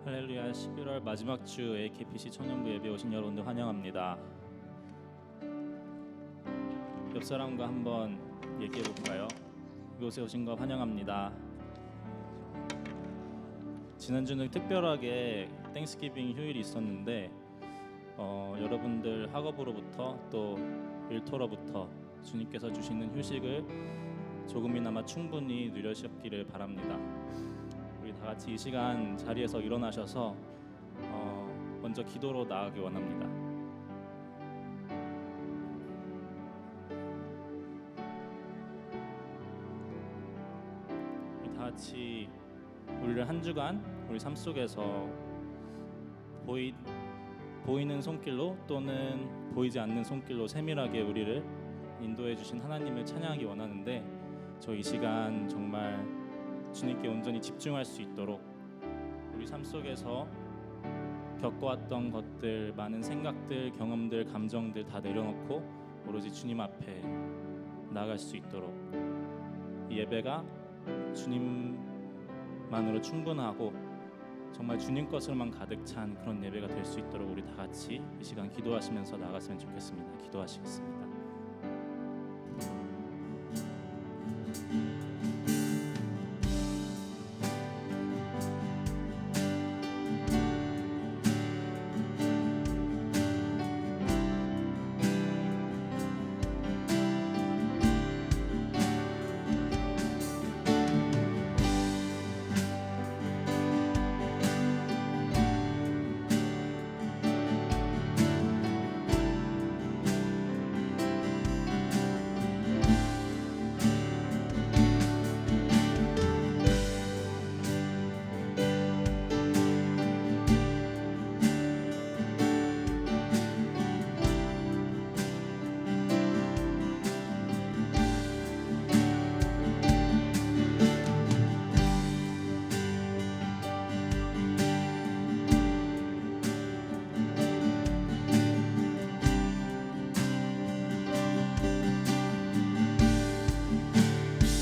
할렐루야. 11월 마지막 주 AKPC 청년부 예배 오신 여러분들 환영합니다. 옆 사람과 한번 얘기해 볼까요? 이곳에 오신 거 환영합니다. 지난주는 특별하게 땡스기빙 휴일이 있었는데 여러분들 학업으로부터 또 일터로부터 주님께서 주시는 휴식을 조금이나마 충분히 누리셨기를 바랍니다. 우리 다 같이 이 시간 자리에서 일어나셔서 먼저 기도로 나아가기 원합니다. 우리 다 같이 우리를 한 주간 우리 삶 속에서 보이는 손길로 또는 보이지 않는 손길로 세밀하게 우리를 인도해 주신 하나님을 찬양하기 원하는데, 저 이 시간 정말 주님께 온전히 집중할 수 있도록 우리 삶 속에서 겪어왔던 것들, 많은 생각들, 경험들, 감정들 다 내려놓고 오로지 주님 앞에 나아갈 수 있도록, 이 예배가 주님만으로 충분하고 정말 주님 것으로만 가득 찬 그런 예배가 될 수 있도록 우리 다 같이 이 시간 기도하시면서 나아갔으면 좋겠습니다. 기도하시겠습니다.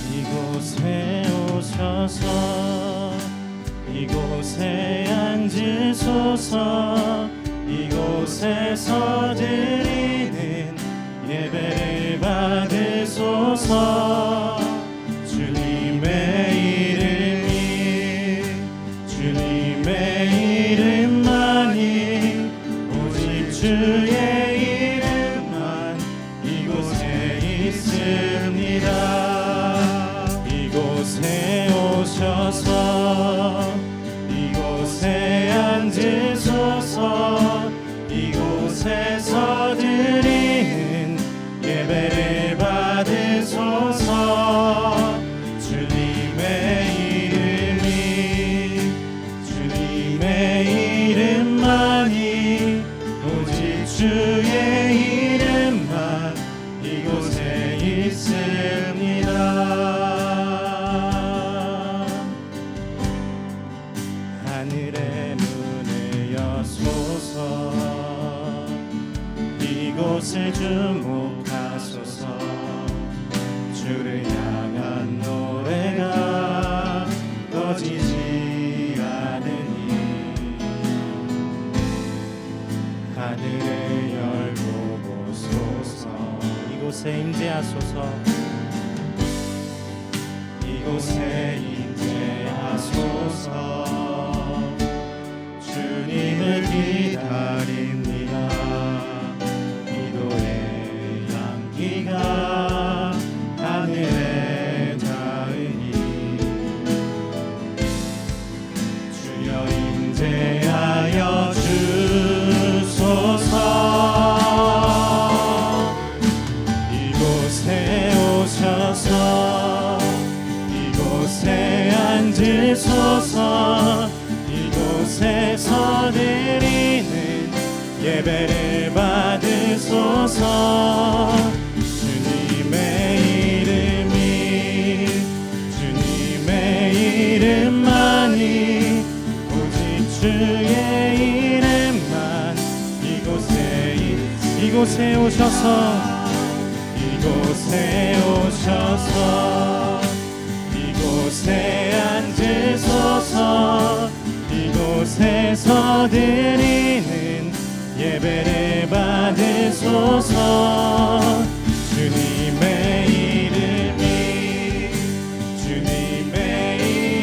이곳에 오셔서 이곳에 앉으소서. 이곳에서 드리는 예배를 받으소서. 주님의 이름만이 오직 주의 이름만 이곳에 있습니다. 이곳에 오셔서 이곳에 앉으소서. 이곳에서 드리는 예배를 받으소서. 주님의 이름만이 오직 주의 이름만 이곳에 있습니다. 하늘의 문을 여소서. 이곳을 주목하소서. 주를 향한 노래가 꺼지지 않으니 하늘을 열고 보소서. 이곳에 임재하소서. 이곳에 임재하소서. 주님을 기다립니다. 기도의 향기가 하늘에 닿으니 주여 임재하여 주소서. 이곳에 오셔서 이곳에 앉으소서. 이곳에서 드리는 예배를 받으소서. 주님의 이름만이 오직 주의 이름만 이곳에 오셔서 이곳에 앉으소서. 이곳에 이곳에서 드리는 예배를 받으소서. 주님의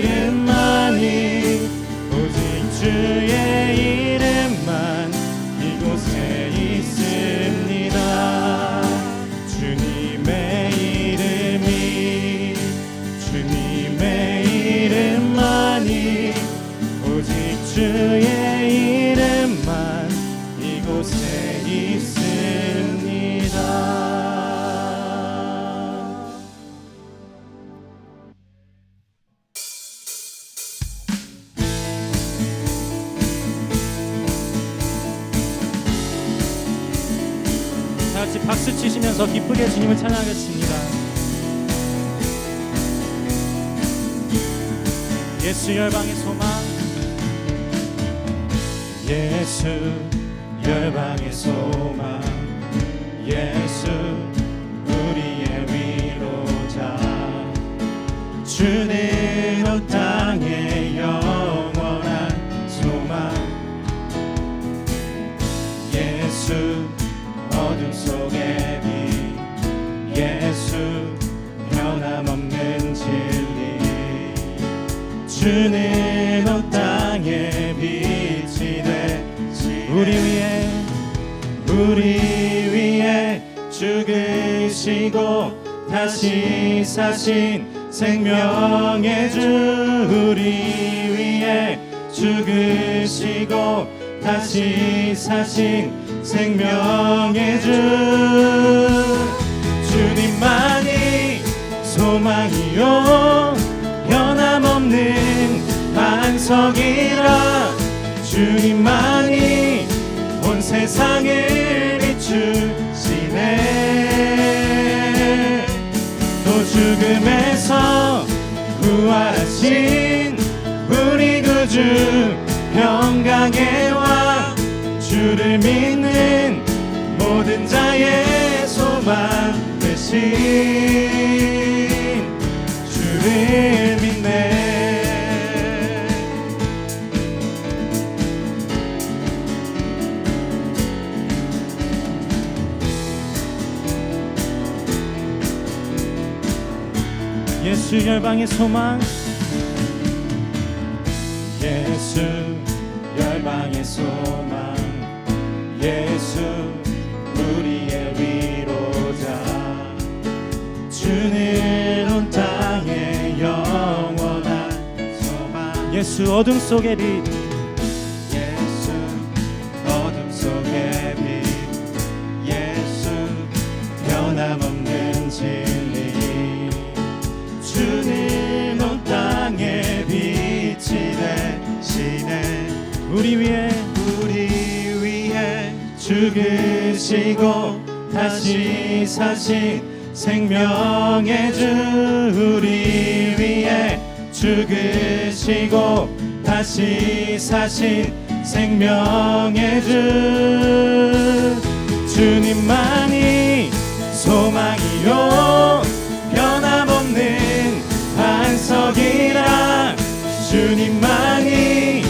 이름만이 오직 주의 이름만 이곳에 있습니다. 주님의 이름만이 오직 주의 이름만 이곳에 있습니다. 다 같이 박수 치시면서 기쁘게 주님을 찬양하겠습니다. 예수 열방의 소망, 예수 열방의 소망, 예수 우리의 위로자. 주는 온 땅의 영원한 소망, 예수 어둠 속의 빛, 예수 변함없는 진리. 주는 온 땅의 빛이 되시 우리 위에 죽으시고 다시 사신 생명의 주. 우리 위에 죽으시고 다시 사신 생명의 주. 주님만이 소망이요 변함없는 반석이라. 주님만이 온 세상을 비추시네. 또 죽음에서 부활하신 우리 구주 평강의 왕. 주를 믿는 모든 자의 소망 되신 주를 믿네. 예수 열방의 소망, 예수 열방의 소망, 예수 우리의 위로자. 주는 온 땅의 영원한 소망, 예수 어둠 속의 빛, 예수 어둠 속의 빛, 예수 변함없는 진리. 주는 온 땅의 빛이 되시네. 우리 위에 죽으시고 다시 사신 생명의 주. 우리 위에 죽으시고 다시 사신 생명의 주. 주님만이 소망이요 변함없는 반석이라. 주님만이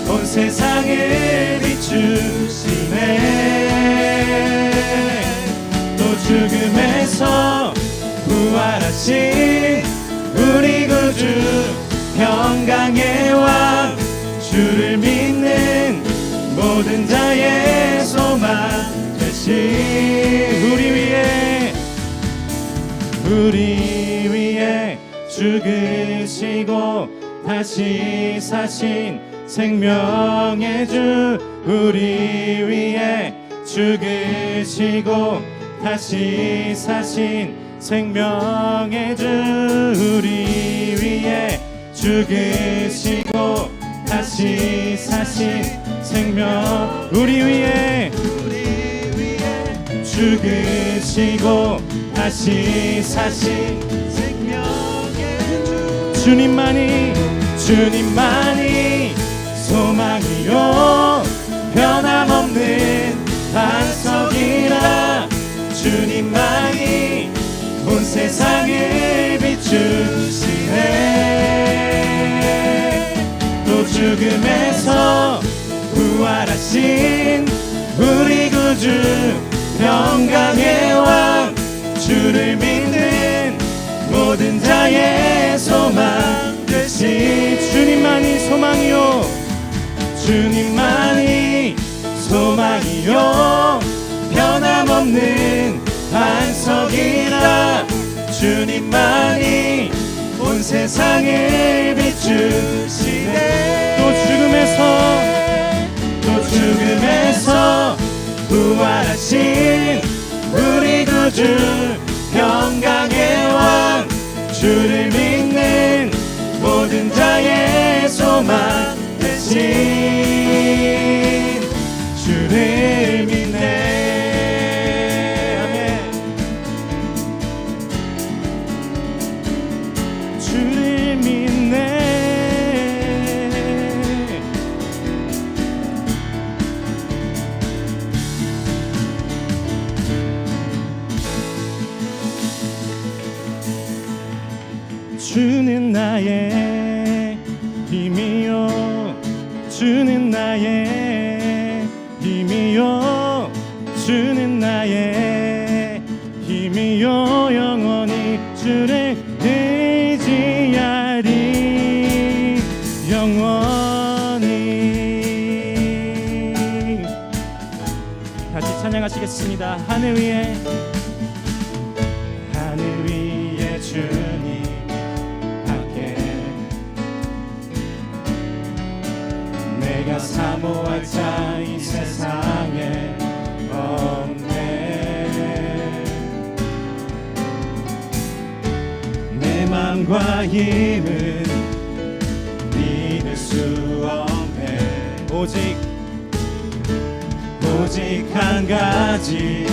온 세상을 비추시네. 또 죽음에서 부활하신 우리 구주 평강의 왕. 주를 믿는 모든 자의 소망 되신 우리 위에 죽으시고 다시 사신 생명의 주. 우리 위에 죽으시고 다시 사신 생명의 주. 우리 위에 죽으시고 다시 사신 생명. 우리 위에 죽으시고 다시 사신 생명의 주. 주님만이 소망이요 변함없는 반석이라. 주님만이 온 세상을 비추시네. 또 죽음에서 부활하신 우리 구주 평강의 왕 주를 믿는 모든 자의 소망 되신 주님만이 소망이요 주님만이 소망이요 변함없는 반석이라 주님만이 온 세상을 비추시네 또 죽음에서 부활하신 우리 구주 평강의 왕 주를 믿는 모든 자의 소망 되신 주를 믿네. 아멘. 주를 믿네. 주는 나의 힘이요 주는 나의 힘이요 주는 나의 힘이요 영원히 주를 의지하리 영원히. 다시 찬양하시겠습니다. 하늘 위에 주님 내가 사모할 자 이 세상에 없네. 내 맘과 힘은 믿을 수 없네. 오직 한 가지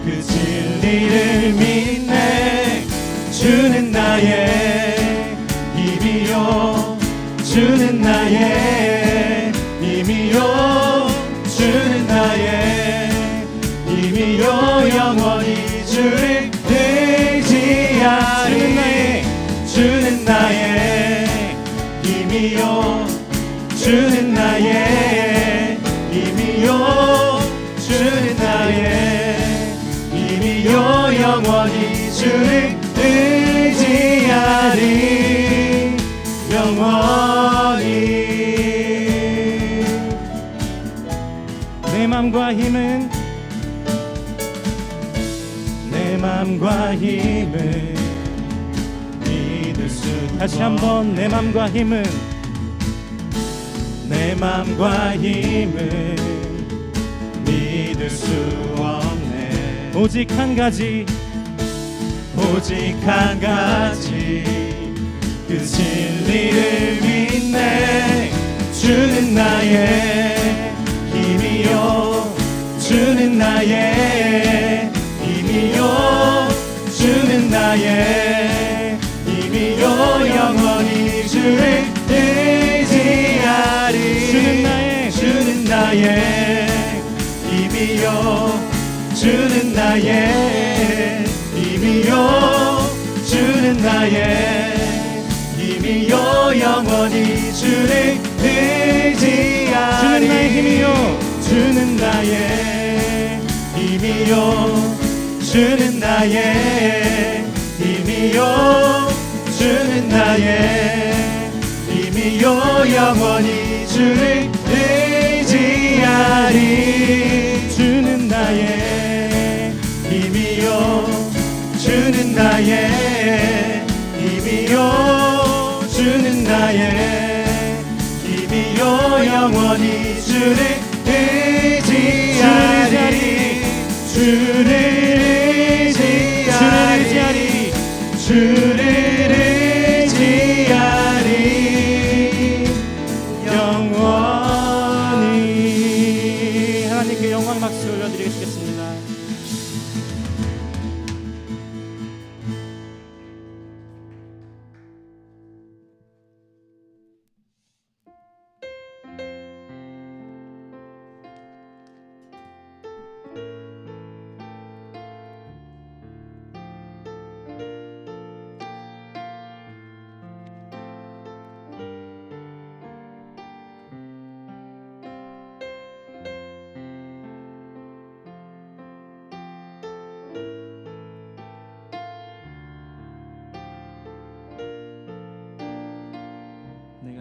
그 진리를 믿네. 주는 나의 힘이요 주는 나의 힘이요 주는 나의 힘이요 영원히 주를 의지하리. 주는 나의 힘이요 주는 나의 힘이요 주는 나의 힘이요 영원히 주를 의지하리 영원히. 내 맘과 힘은 믿을 수. 다시 한번 내 맘과 힘은 믿을 수 없네. 오직 한 가지 그 진리를 믿네. 주는 나의 힘이요 주는 나의 힘이요 주는 나의 힘이요 영원히 주를 의지하리. 주는 나의 힘이요 주는 나의 힘이요 주는 나의 힘이요 영원히 주를 의지하리. 주는 나의 힘이요 주는 나의 힘이요 주는 나의 힘이요 영원히 주를 의지하리. 주는 나의 힘이요 주는 나의 힘이요 주는 나의 힘이요 영원히 주를 의지하리. 주를 의지하리 영원히. 하나님께 영광 박수 올려드리겠습니다.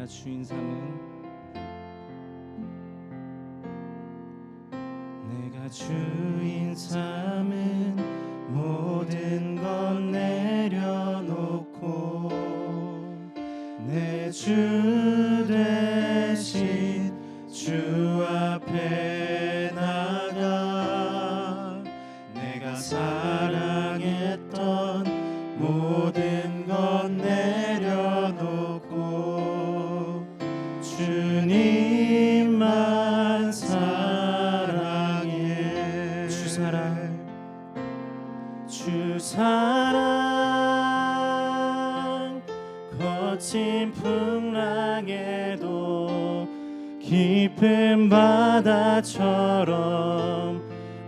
내가 주인 삼은 내가 주인 삼은 모든 것 내려놓고 내 주 대신 주 앞에 나가 내가 사랑했던 모든 것 내려놓고 주님만 사랑해 주 사랑 거친 풍랑에도 깊은 바다처럼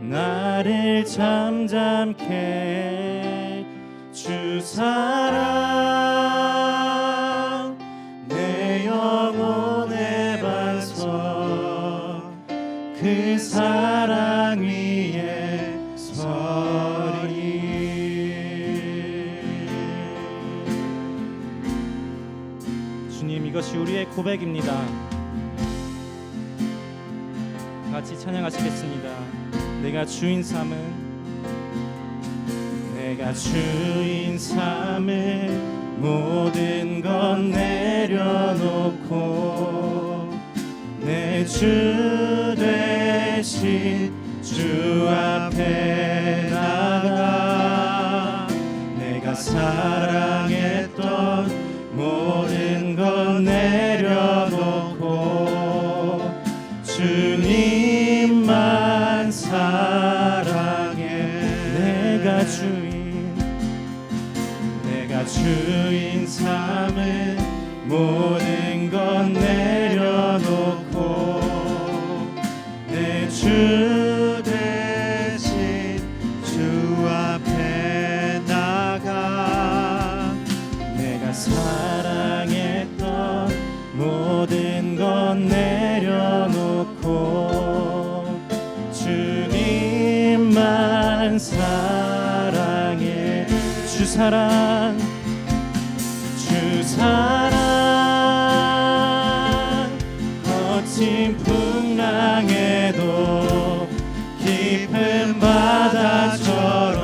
나를 잠잠케 해 주 사랑 내 영혼의 반석 그 사랑 위에 서리 주님 이것이 우리의 고백입니다. 같이 찬양하시겠습니다. 내가 주인 삼은 내가 주인 삼은 모든 것 내려놓고 내 주 대신 주 앞에 나가 내가 사랑했던 모든 것 내려놓고 주님만 사랑해 내가 주인 삼은 모든 것 내려놓고 내 주 대신 주 앞에 나가 내가 사랑했던 모든 것 내려놓고 주님만 사랑해 주 사랑 거친 풍랑에도 깊은 바다처럼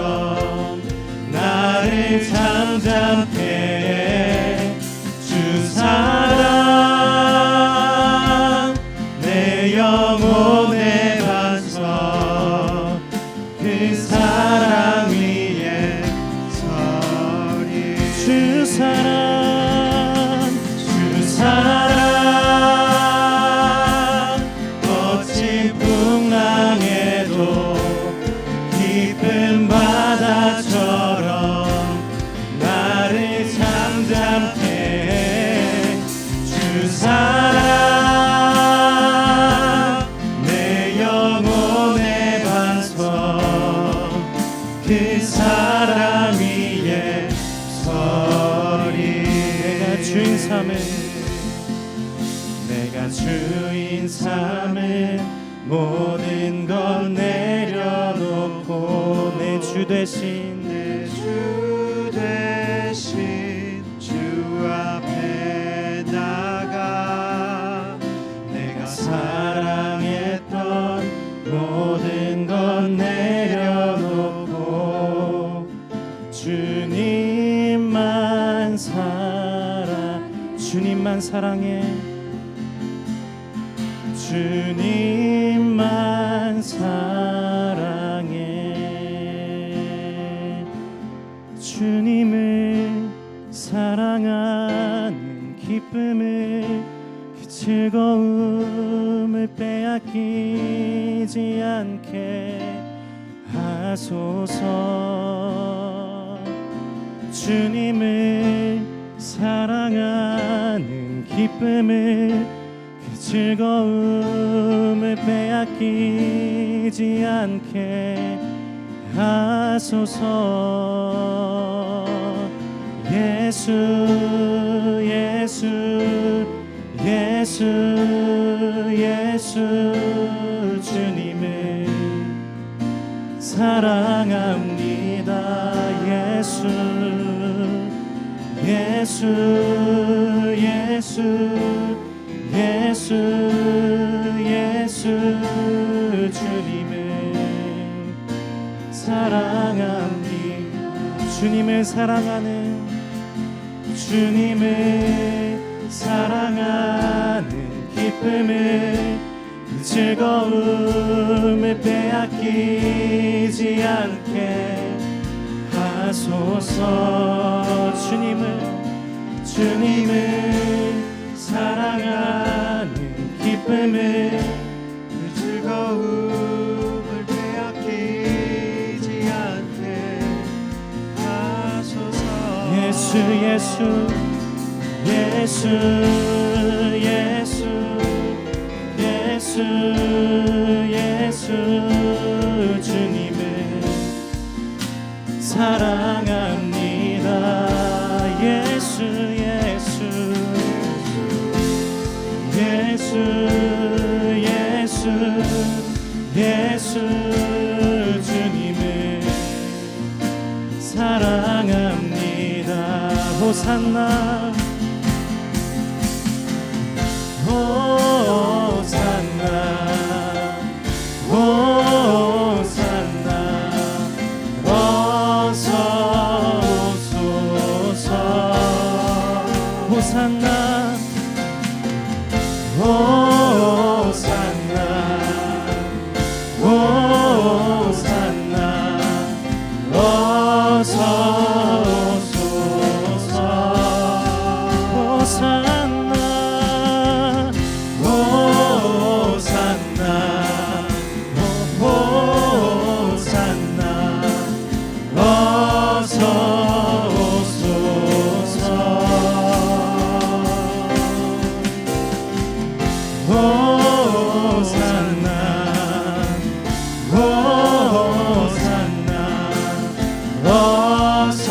나를 잠잠케 해 주 사랑 내 영혼의 반석 그 사랑 위에 서리 주 사랑 거친 풍랑에도 깊은 바다처럼 나를 잠잠케 해 주 사랑 내 영혼의 반석 그 사랑 위에 서리 내가 주인 삼은 모든 것 내려놓고 내 주 대신 주 앞에 나가 내가 사랑했던 모든 것 내려놓고 주님만 사랑해 주님만 사랑해 주님을 사랑하는 기쁨을 그 즐거움을 빼앗기지 않게 하소서 주님을 사랑하는 기쁨을 그 즐거움을 빼앗기지 않게 하소서 예수 예수 예수 예수 주님을 사랑합니다 예수 예수 예수 예수 예수 주님을 사랑합니다. 주님을 사랑하는 주님을 사랑하는 기쁨을 그 즐거움을 빼앗기지 않게 하소서. 주님을 사랑하는 기쁨을 그 즐거움을 빼앗기지 않게 하소서. 예수 예수 예수 예수 예수 예수 주님을 사랑합니다. 예수 예수 예수 예수 예수 주님을 사랑합니다. 호산나 호산나 호산나 어서 오소서. 호산나 호산나 호산나 어서 오소서. 호산나 호산나 호산나 어서 오소서. 호산나 호산나 어서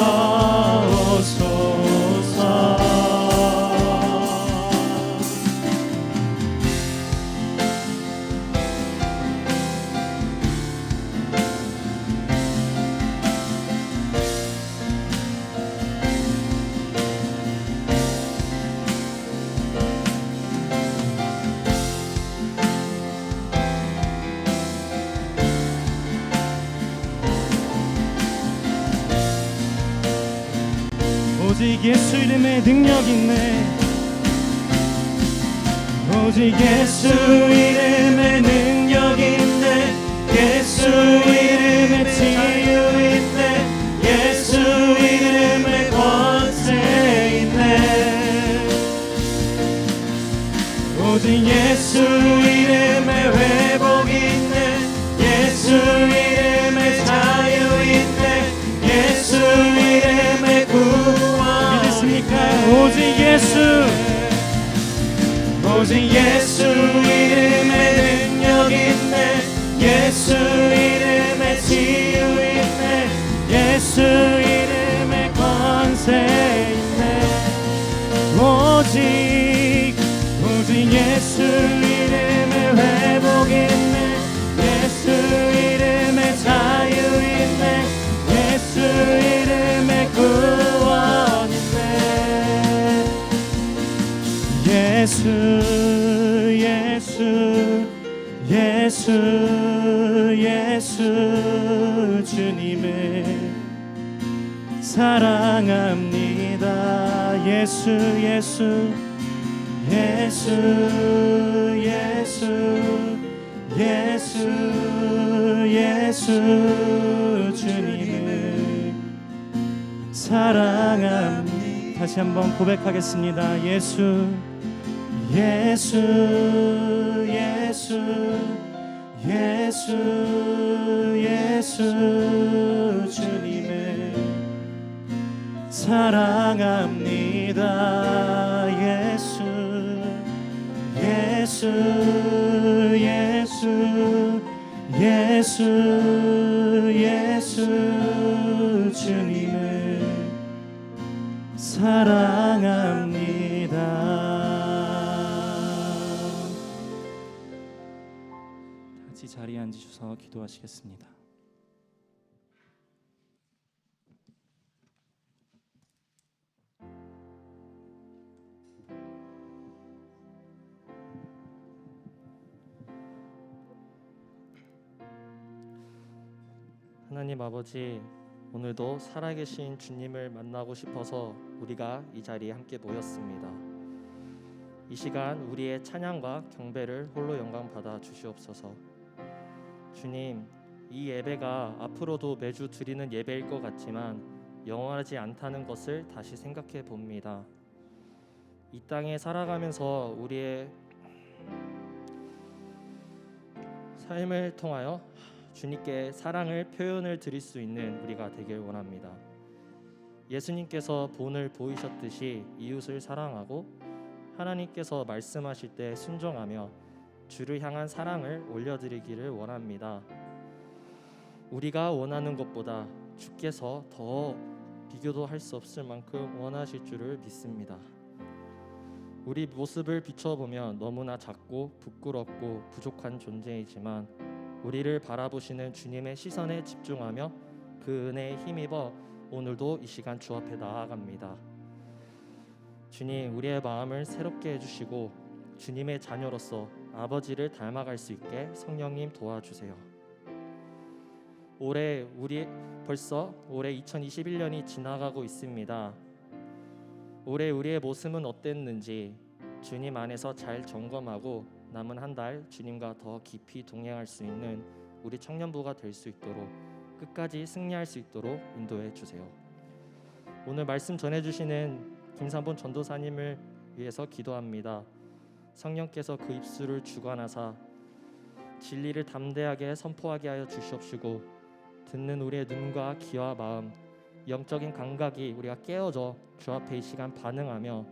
오소서. 오직 예수 이름에 능력 있네. 오직 예수 이름에 능력 있네. 예수 이름에 자유 있네. 예수 이름에 권세 있네. 오직 예수 이름에 회복 있네. 예수 이름에 자유 있네. 예수 이름에 구원 믿으십니까? 오직 예수 오직 예수 이름에 능력 있네. 예수 이름에 치유 있네. 예수 이름에 권세 있네. 오직 예수 이름에 회복 있네. 예수 이름에 자유 있네. 예수 이름에 구원 있네. 예수 예수 예수 예수 주님을 사랑합니다. 예수 예수 예수 예수 예수 예수 주님을 사랑합니다. 다시 한번 고백하겠습니다. 예수 예수 예수 예수 예수 주님을 사랑합니다. 예수 예수 예수 예수 예수 주님을 사랑합니다. 같이 자리에 앉으셔서 기도하시겠습니다. 하나님 아버지, 오늘도 살아계신 주님을 만나고 싶어서 우리가 이 자리에 함께 모였습니다. 이 시간 우리의 찬양과 경배를 홀로 영광 받아 주시옵소서. 주님, 이 예배가 앞으로도 매주 드리는 예배일 것 같지만 영원하지 않다는 것을 다시 생각해 봅니다. 이 땅에 살아가면서 우리의 삶을 통하여 주님께 사랑을 표현을 드릴 수 있는 우리가 되길 원합니다. 예수님께서 본을 보이셨듯이 이웃을 사랑하고 하나님께서 말씀하실 때 순종하며 주를 향한 사랑을 올려드리기를 원합니다. 우리가 원하는 것보다 주께서 더 비교도 할 수 없을 만큼 원하실 줄을 믿습니다. 우리 모습을 비춰보면 너무나 작고 부끄럽고 부족한 존재이지만 우리를 바라보시는 주님의 시선에 집중하며 그 은혜에 힘입어 오늘도 이 시간 주 앞에 나아갑니다. 주님, 우리의 마음을 새롭게 해주시고 주님의 자녀로서 아버지를 닮아갈 수 있게 성령님 도와주세요. 벌써 올해 2021년이 지나가고 있습니다. 올해 우리의 모습은 어땠는지 주님 안에서 잘 점검하고 남은 한 달 주님과 더 깊이 동행할 수 있는 우리 청년부가 될 수 있도록 끝까지 승리할 수 있도록 인도해 주세요. 오늘 말씀 전해주시는 김삼본 전도사님을 위해서 기도합니다. 성령께서 그 입술을 주관하사 진리를 담대하게 선포하게 하여 주시옵시고 듣는 우리의 눈과 귀와 마음, 영적인 감각이 우리가 깨어져 주 앞에 이 시간 반응하며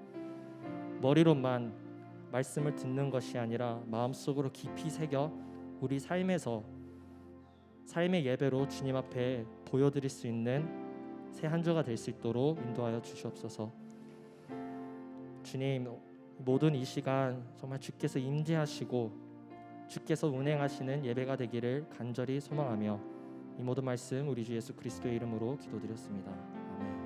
머리로만 말씀을 듣는 것이 아니라 마음속으로 깊이 새겨 우리 삶에서 삶의 예배로 주님 앞에 보여드릴 수 있는 새 한 주가 될 수 있도록 인도하여 주시옵소서. 주님, 모든 이 시간 정말 주께서 임재하시고 주께서 운행하시는 예배가 되기를 간절히 소망하며 이 모든 말씀 우리 주 예수 그리스도의 이름으로 기도드렸습니다. 아멘.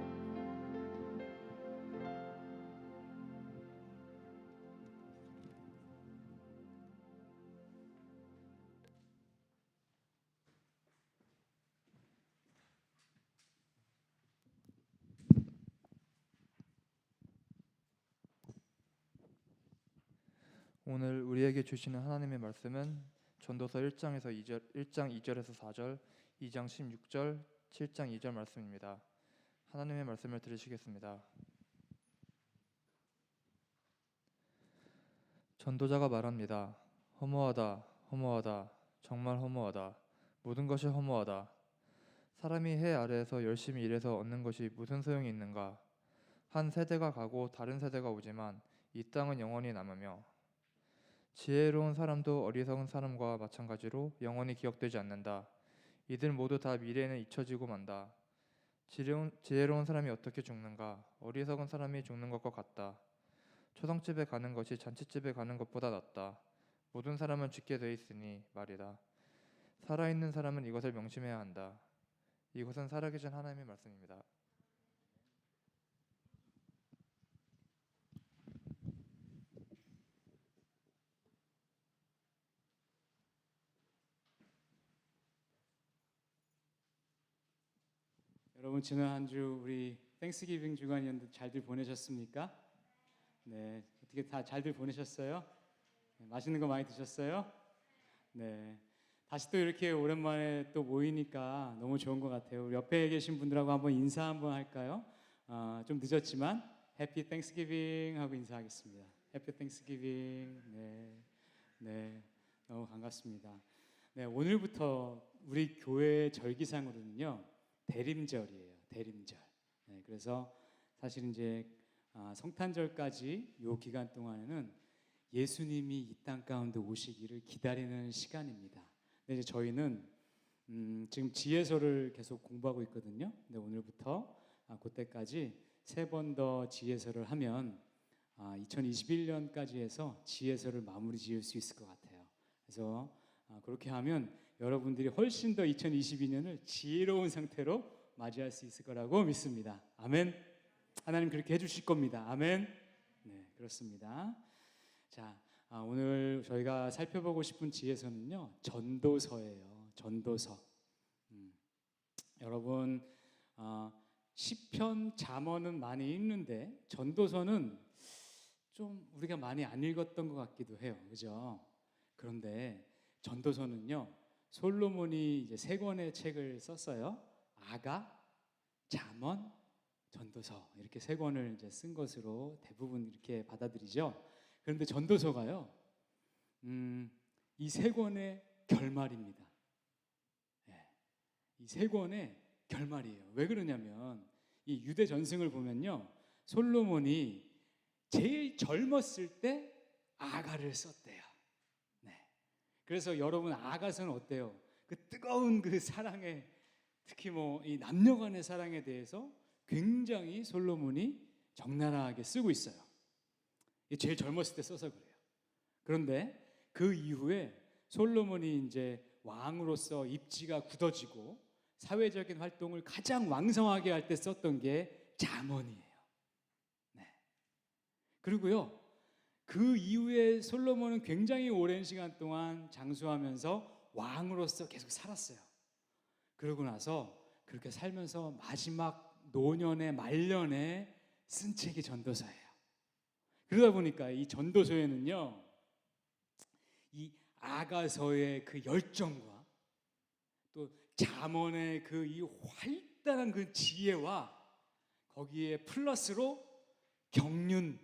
오늘 우리에게 주시는 하나님의 말씀은 전도서 1장 2절에서 4절, 2장 16절, 7장 2절 말씀입니다. 하나님의 말씀을 들으시겠습니다. 전도자가 말합니다. 허무하다, 허무하다, 정말 허무하다. 모든 것이 허무하다. 사람이 해 아래에서 열심히 일해서 얻는 것이 무슨 소용이 있는가? 한 세대가 가고 다른 세대가 오지만 이 땅은 영원히 남으며 지혜로운 사람도 어리석은 사람과 마찬가지로 영원히 기억되지 않는다. 이들 모두 다 미래에는 잊혀지고 만다. 지혜로운 사람이 어떻게 죽는가? 어리석은 사람이 죽는 것과 같다. 초상집에 가는 것이 잔치집에 가는 것보다 낫다. 모든 사람은 죽게 돼 있으니 말이다. 살아있는 사람은 이것을 명심해야 한다. 이것은 살아계신 하나님의 말씀입니다. 여러분, 지난 한 주 우리 땡스기빙 주간이었는데 잘들 보내셨습니까? 네, 어떻게 다 잘들 보내셨어요? 네, 맛있는 거 많이 드셨어요? 네, 다시 또 이렇게 오랜만에 또 모이니까 너무 좋은 것 같아요. 우리 옆에 계신 분들하고 한번 인사 한번 할까요? 좀 늦었지만 해피 땡스기빙 하고 인사하겠습니다. 해피 땡스기빙. 네, 너무 반갑습니다. 네, 오늘부터 우리 교회 절기상으로는요 대림절이에요. 대림절. 네, 그래서 사실 이제 성탄절까지 요 기간 동안에는 예수님이 이 땅 가운데 오시기를 기다리는 시간입니다. 근데 이제 저희는 지금 지혜서를 계속 공부하고 있거든요. 근데 오늘부터 그때까지 3번 더 지혜서를 하면 2021년까지 해서 지혜서를 마무리 지을 수 있을 것 같아요. 그래서 그렇게 하면 여러분들이 훨씬 더 2022년을 지혜로운 상태로 맞이할 수 있을 거라고 믿습니다. 아멘. 하나님 그렇게 해주실 겁니다. 아멘. 네, 그렇습니다. 자, 오늘 저희가 살펴보고 싶은 지혜서는요 전도서예요. 전도서. 여러분 시편, 잠언은 많이 읽는데 전도서는 좀 우리가 많이 안 읽었던 것 같기도 해요. 그죠? 그런데 전도서는요, 솔로몬이 이제 세 권의 책을 썼어요. 아가, 잠언, 전도서 이렇게 세 권을 이제 쓴 것으로 대부분 이렇게 받아들이죠. 그런데 전도서가요, 이 세 권의 결말입니다. 이 세 권의 결말이에요. 왜 그러냐면 이 유대 전승을 보면요, 솔로몬이 제일 젊었을 때 아가를 썼대요. 네. 그래서 여러분 아가서는 어때요? 그 뜨거운 그 사랑에, 특히 뭐 이 남녀간의 사랑에 대해서 굉장히 솔로몬이 적나라하게 쓰고 있어요. 제일 젊었을 때 써서 그래요. 그런데 그 이후에 솔로몬이 이제 왕으로서 입지가 굳어지고 사회적인 활동을 가장 왕성하게 할 때 썼던 게 잠언이에요. 네. 그리고요, 그 이후에 솔로몬은 굉장히 오랜 시간 동안 장수하면서 왕으로서 계속 살았어요. 그러고 나서 그렇게 살면서 마지막 노년의 말년에 쓴 책이 전도서예요. 그러다 보니까 이 전도서에는요, 이 아가서의 그 열정과 또 잠언의 그 이 활달한 그 지혜와 거기에 플러스로 경륜,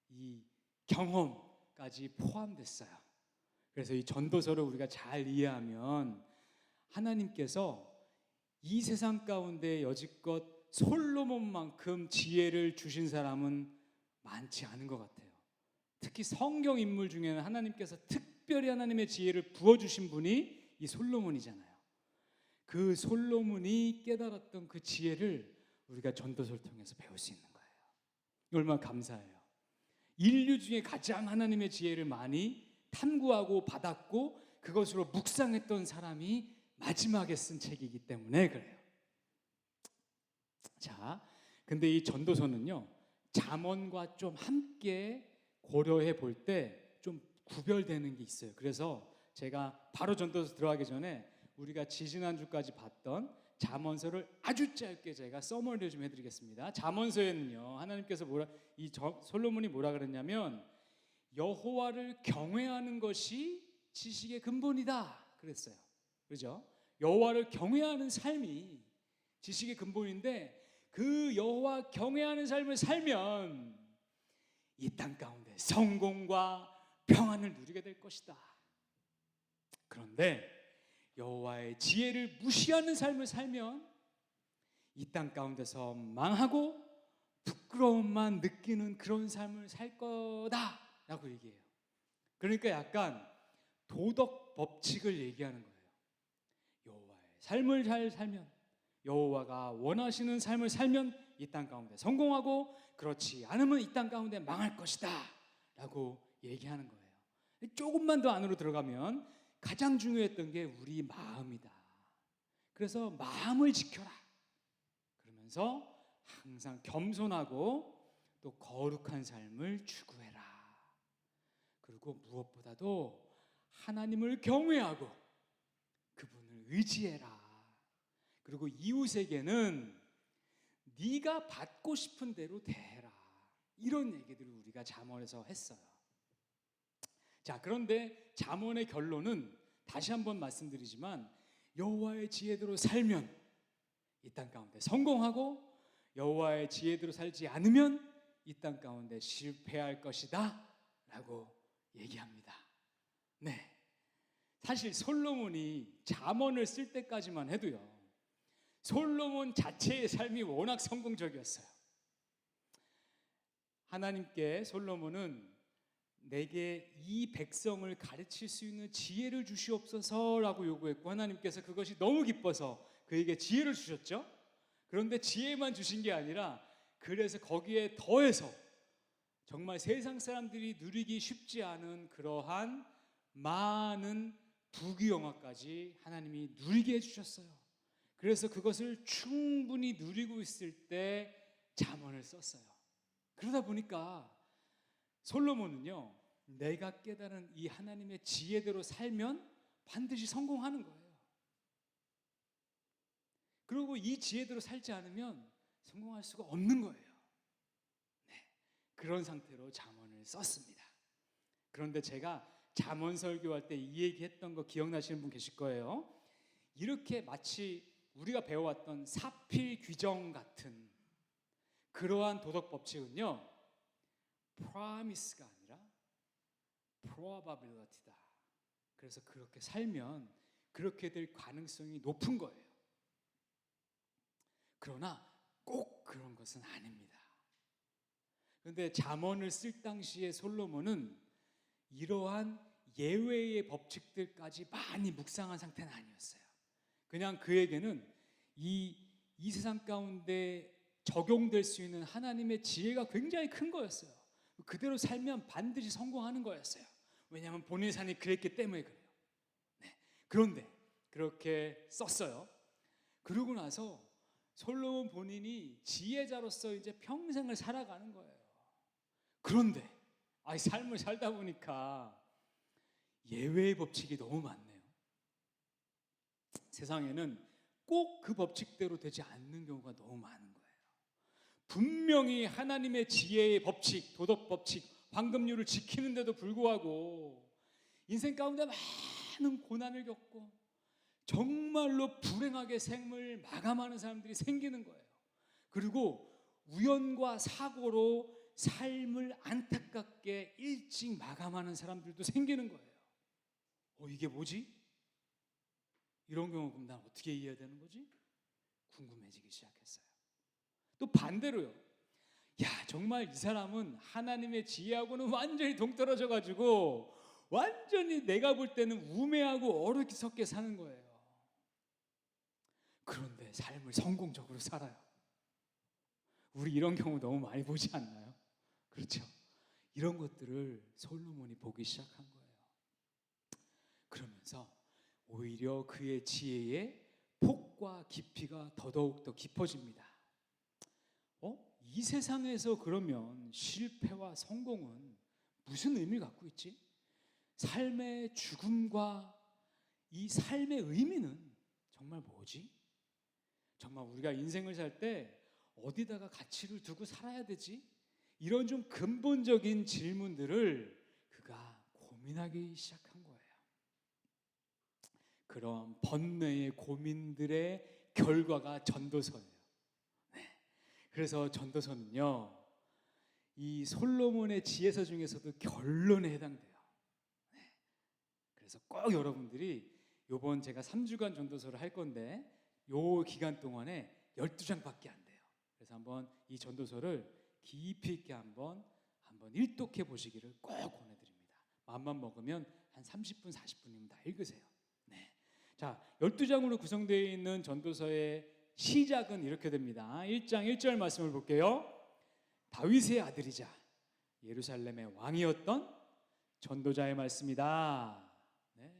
이 경험까지 포함됐어요. 그래서 이 전도서를 우리가 잘 이해하면 하나님께서 이 세상 가운데 여지껏 솔로몬만큼 지혜를 주신 사람은 많지 않은 것 같아요. 특히 성경 인물 중에는 하나님께서 특별히 하나님의 지혜를 부어주신 분이 이 솔로몬이잖아요. 그 솔로몬이 깨달았던 그 지혜를 우리가 전도서를 통해서 배울 수 있는 거예요. 얼마나 감사해요. 인류 중에 가장 하나님의 지혜를 많이 탐구하고 받았고 그것으로 묵상했던 사람이 마지막에 쓴 책이기 때문에 그래요. 자, 근데 이 전도서는요, 잠언과 좀 함께 고려해 볼 때 좀 구별되는 게 있어요. 그래서 제가 바로 전도서 들어가기 전에 우리가 지지난주까지 봤던 잠언서를 아주 짧게 제가 서머리를 좀 해드리겠습니다. 잠언서에는요, 하나님께서 솔로몬이 뭐라 그랬냐면 여호와를 경외하는 것이 지식의 근본이다 그랬어요. 그렇죠? 여호와를 경외하는 삶이 지식의 근본인데 그 여호와 경외하는 삶을 살면 이 땅 가운데 성공과 평안을 누리게 될 것이다. 그런데 여호와의 지혜를 무시하는 삶을 살면 이 땅 가운데서 망하고 부끄러움만 느끼는 그런 삶을 살 거다라고 얘기해요. 그러니까 약간 도덕 법칙을 얘기하는 거예요. 여호와의 삶을 잘 살면, 여호와가 원하시는 삶을 살면 이 땅 가운데 성공하고 그렇지 않으면 이 땅 가운데 망할 것이다 라고 얘기하는 거예요. 조금만 더 안으로 들어가면 가장 중요했던 게 우리 마음이다. 그래서 마음을 지켜라 그러면서 항상 겸손하고 또 거룩한 삶을 추구해라. 그리고 무엇보다도 하나님을 경외하고 그분을 의지해라. 그리고 이웃에게는 네가 받고 싶은 대로 대해라. 이런 얘기들을 우리가 잠언에서 했어요. 자, 그런데 잠언의 결론은 다시 한번 말씀드리지만 여호와의 지혜대로 살면 이 땅 가운데 성공하고 여호와의 지혜대로 살지 않으면 이 땅 가운데 실패할 것이다 라고 얘기합니다. 네, 사실 솔로몬이 잠언을 쓸 때까지만 해도요, 솔로몬 자체의 삶이 워낙 성공적이었어요. 하나님께 솔로몬은 내게 이 백성을 가르칠 수 있는 지혜를 주시옵소서라고 요구했고 하나님께서 그것이 너무 기뻐서 그에게 지혜를 주셨죠. 그런데 지혜만 주신 게 아니라 그래서 거기에 더해서 정말 세상 사람들이 누리기 쉽지 않은 그러한 많은 부귀영화까지 하나님이 누리게 해주셨어요. 그래서 그것을 충분히 누리고 있을 때 잠언을 썼어요. 그러다 보니까 솔로몬은요, 내가 깨달은 이 하나님의 지혜대로 살면 반드시 성공하는 거예요. 그리고 이 지혜대로 살지 않으면 성공할 수가 없는 거예요. 네, 그런 상태로 잠언을 썼습니다. 그런데 제가 잠언 설교할 때 이 얘기했던 거 기억나시는 분 계실 거예요. 이렇게 마치 우리가 배워왔던 사필 규정 같은 그러한 도덕 법칙은요, promise가 아니라 probability다. 그래서 그렇게 살면 그렇게 될 가능성이 높은 거예요. 그러나 꼭 그런 것은 아닙니다. 그런데 잠언을 쓸 당시에 솔로몬은 이러한 예외의 법칙들까지 많이 묵상한 상태는 아니었어요. 그냥 그에게는 이 세상 가운데 적용될 수 있는 하나님의 지혜가 굉장히 큰 거였어요. 그대로 살면 반드시 성공하는 거였어요. 왜냐하면 본인의 삶이 그랬기 때문에 그래요. 네. 그런데 그렇게 썼어요. 그러고 나서 솔로몬 본인이 지혜자로서 이제 평생을 살아가는 거예요. 그런데 삶을 살다 보니까 예외의 법칙이 너무 많네요. 세상에는 꼭 그 법칙대로 되지 않는 경우가 너무 많은 거예요. 분명히 하나님의 지혜의 법칙, 도덕 법칙, 황금률을 지키는데도 불구하고 인생 가운데 많은 고난을 겪고 정말로 불행하게 생을 마감하는 사람들이 생기는 거예요. 그리고 우연과 사고로 삶을 안타깝게 일찍 마감하는 사람들도 생기는 거예요. 이게 뭐지? 이런 경우 그럼 난 어떻게 이해해야 되는 거지? 궁금해지기 시작했어요. 또 반대로요. 정말 이 사람은 하나님의 지혜하고는 완전히 동떨어져 가지고 완전히 내가 볼 때는 우매하고 어리석게 사는 거예요. 그런데 삶을 성공적으로 살아요. 우리 이런 경우 너무 많이 보지 않나요? 그렇죠? 이런 것들을 솔로몬이 보기 시작한 거예요. 그러면서 오히려 그의 지혜의 폭과 깊이가 더더욱 더 깊어집니다. 이 세상에서 그러면 실패와 성공은 무슨 의미를 갖고 있지? 삶의 죽음과 이 삶의 의미는 정말 뭐지? 정말 우리가 인생을 살 때 어디다가 가치를 두고 살아야 되지? 이런 좀 근본적인 질문들을 그가 고민하기 시작한 거예요. 그런 번뇌의 고민들의 결과가 전도서예요. 그래서 전도서는요, 이 솔로몬의 지혜서 중에서도 결론에 해당돼요. 그래서 꼭 여러분들이 요번 제가 3주간 전도서를 할 건데 요 기간 동안에 12장밖에 안 돼요. 그래서 한번 이 전도서를 깊이 있게 한번 일독해 보시기를 꼭 권해드립니다. 마음만 먹으면 한 30분, 40분이면 다 읽으세요. 네. 자, 12장으로 구성되어 있는 전도서의 시작은 이렇게 됩니다. 1장 1절 말씀을 볼게요. 다윗의 아들이자 예루살렘의 왕이었던 전도자의 말씀이다. 네.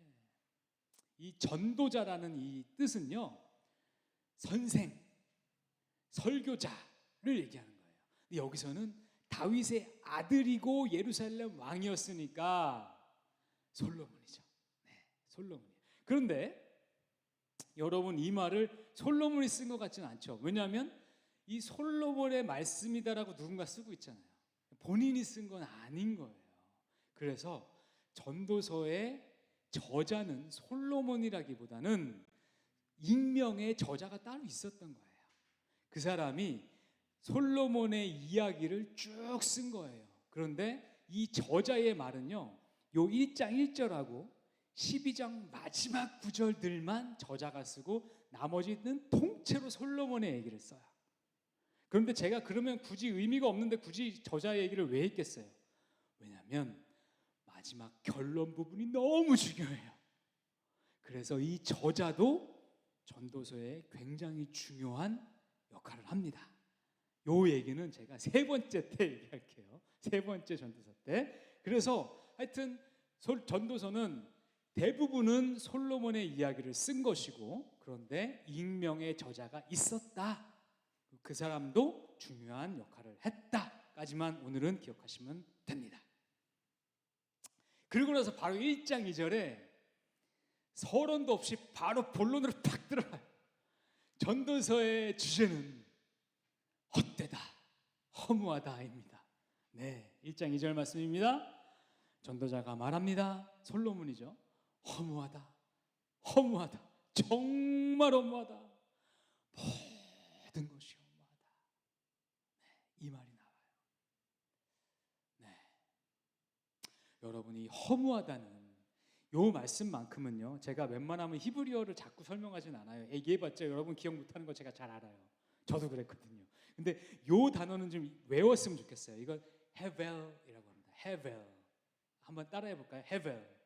이 전도자라는 이 뜻은요, 선생, 설교자를 얘기하는 거예요. 근데 여기서는 다윗의 아들이고 예루살렘 왕이었으니까 솔로몬이죠. 네, 솔로몬이에요. 그런데 여러분, 이 말을 솔로몬이 쓴 것 같지는 않죠. 왜냐하면 이 솔로몬의 말씀이다라고 누군가 쓰고 있잖아요. 본인이 쓴 건 아닌 거예요. 그래서 전도서의 저자는 솔로몬이라기보다는 익명의 저자가 따로 있었던 거예요. 그 사람이 솔로몬의 이야기를 쭉 쓴 거예요. 그런데 이 저자의 말은요, 요 1장 1절하고 12장 마지막 구절들만 저자가 쓰고 나머지는 통째로 솔로몬의 얘기를 써요. 그런데 제가 그러면 굳이 의미가 없는데 굳이 저자의 얘기를 왜 했겠어요? 왜냐하면 마지막 결론 부분이 너무 중요해요. 그래서 이 저자도 전도서에 굉장히 중요한 역할을 합니다. 요 얘기는 제가 세 번째 때 얘기할게요. 세 번째 전도서 때. 그래서 하여튼 전도서는 대부분은 솔로몬의 이야기를 쓴 것이고, 그런데 익명의 저자가 있었다. 그 사람도 중요한 역할을 했다까지만 오늘은 기억하시면 됩니다. 그리고 나서 바로 1장 2절에 서론도 없이 바로 본론으로 팍 들어가요. 전도서의 주제는 헛되다, 허무하다입니다. 네, 1장 2절 말씀입니다. 전도자가 말합니다. 솔로몬이죠. 허무하다, 허무하다, 정말 허무하다, 모든 것이 허무하다. 네, 이 말이 나와요. 네, 여러분이 허무하다는 요 말씀만큼은요, 제가 웬만하면 히브리어를 자꾸 설명하진 않아요. 얘기해봤자 여러분 기억 못하는 거 제가 잘 알아요. 저도 그랬거든요. 근데 요 단어는 좀 외웠으면 좋겠어요. 이건 헤벨이라고 합니다. 헤벨. 한번 따라해볼까요? 헤벨.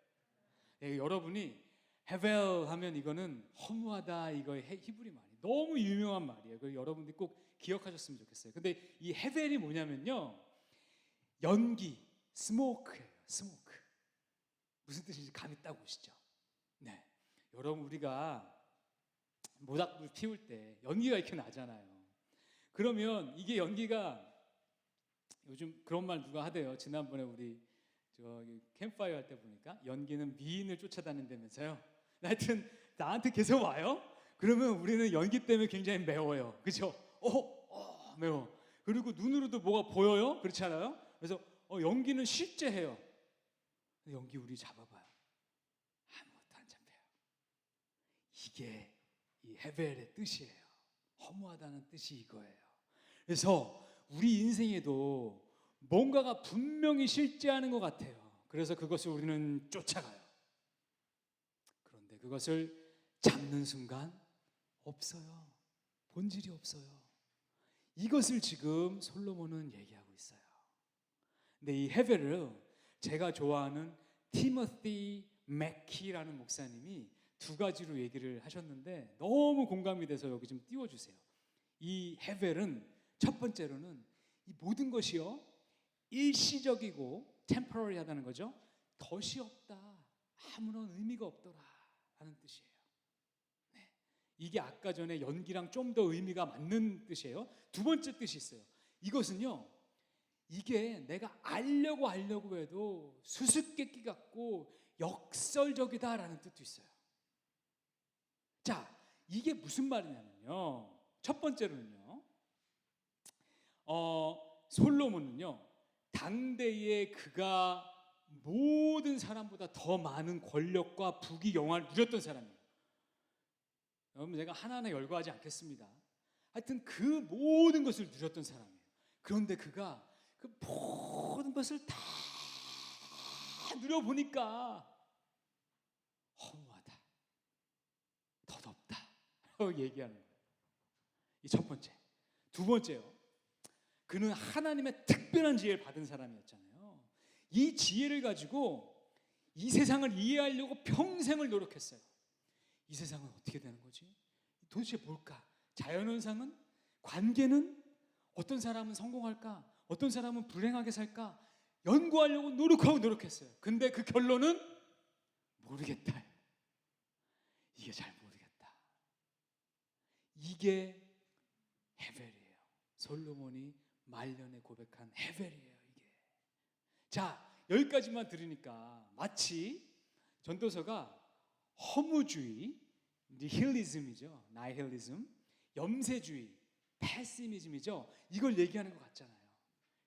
예, 여러분이 헤벨 하면 이거는 허무하다, 이거 히브리 말이 너무 유명한 말이에요. 그걸 여러분들이 꼭 기억하셨으면 좋겠어요. 근데 이 헤벨이 뭐냐면요, 연기, 스모크예요. 스모크. 무슨 뜻인지 감이 딱 오시죠? 네, 여러분 우리가 모닥불 피울 때 연기가 이렇게 나잖아요. 그러면 이게 연기가, 요즘 그런 말 누가 하대요. 지난번에 우리 저기 캠프파이어 할 때 보니까 연기는 미인을 쫓아다닌다면서요. 하여튼 나한테 계속 와요. 그러면 우리는 연기 때문에 굉장히 매워요. 그죠? 매워. 그리고 눈으로도 뭐가 보여요? 그렇지 않아요? 그래서 연기는 실제 해요. 연기 우리 잡아봐요. 아무것도 안 잡혀요. 이게 이 헤벨의 뜻이에요. 허무하다는 뜻이 이거예요. 그래서 우리 인생에도 뭔가가 분명히 실제하는 것 같아요. 그래서 그것을 우리는 쫓아가요. 그런데 그것을 잡는 순간 없어요. 본질이 없어요. 이것을 지금 솔로몬은 얘기하고 있어요. 근데 이 헤벨을 제가 좋아하는 티모시 맥키라는 목사님이 두 가지로 얘기를 하셨는데 너무 공감이 돼서 여기 좀 띄워주세요. 이 헤벨은 첫 번째로는 이 모든 것이요, 일시적이고 템포러리하다는 거죠. 덫이 없다, 아무런 의미가 없더라 하는 뜻이에요. 네. 이게 아까 전에 연기랑 좀 더 의미가 맞는 뜻이에요. 두 번째 뜻이 있어요. 이것은요, 이게 내가 알려고 해도 수수께끼 같고 역설적이다라는 뜻도 있어요. 자, 이게 무슨 말이냐면요, 첫 번째로는요, 솔로몬은요, 당대에 그가 모든 사람보다 더 많은 권력과 부귀 영화를 누렸던 사람이에요. 여러분, 제가 하나하나 열거하지 않겠습니다. 하여튼 그 모든 것을 누렸던 사람이에요. 그런데 그가 그 모든 것을 다 누려보니까 허무하다, 덧없다 라고 얘기하는 거예요. 이 첫 번째. 두 번째요, 그는 하나님의 특별한 지혜를 받은 사람이었잖아요. 이 지혜를 가지고 이 세상을 이해하려고 평생을 노력했어요. 이 세상은 어떻게 되는 거지? 도대체 뭘까? 자연현상은? 관계는? 어떤 사람은 성공할까? 어떤 사람은 불행하게 살까? 연구하려고 노력했어요. 근데 그 결론은 모르겠다. 이게 잘 모르겠다. 이게 헤벨이에요. 솔로몬이 말년에 고백한 헤벨이에요, 이게. 자, 여기까지만 들으니까 마치 전도서가 허무주의, 니힐리즘이죠, 나이힐리즘, 염세주의, 패시미즘이죠, 이걸 얘기하는 것 같잖아요.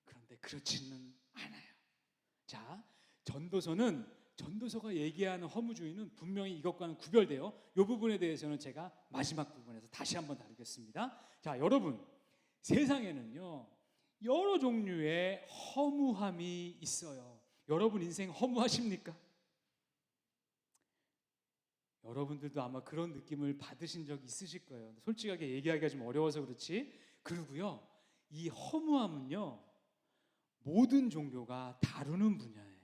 그런데 그렇지는 않아요. 자, 전도서가 얘기하는 허무주의는 분명히 이것과는 구별돼요. 이 부분에 대해서는 제가 마지막 부분에서 다시 한번 다루겠습니다. 자, 여러분, 세상에는요, 여러 종류의 허무함이 있어요. 여러분 인생 허무하십니까? 여러분들도 아마 그런 느낌을 받으신 적 있으실 거예요. 솔직하게 얘기하기가 좀 어려워서 그렇지. 그리고요, 이 허무함은요, 모든 종교가 다루는 분야예요.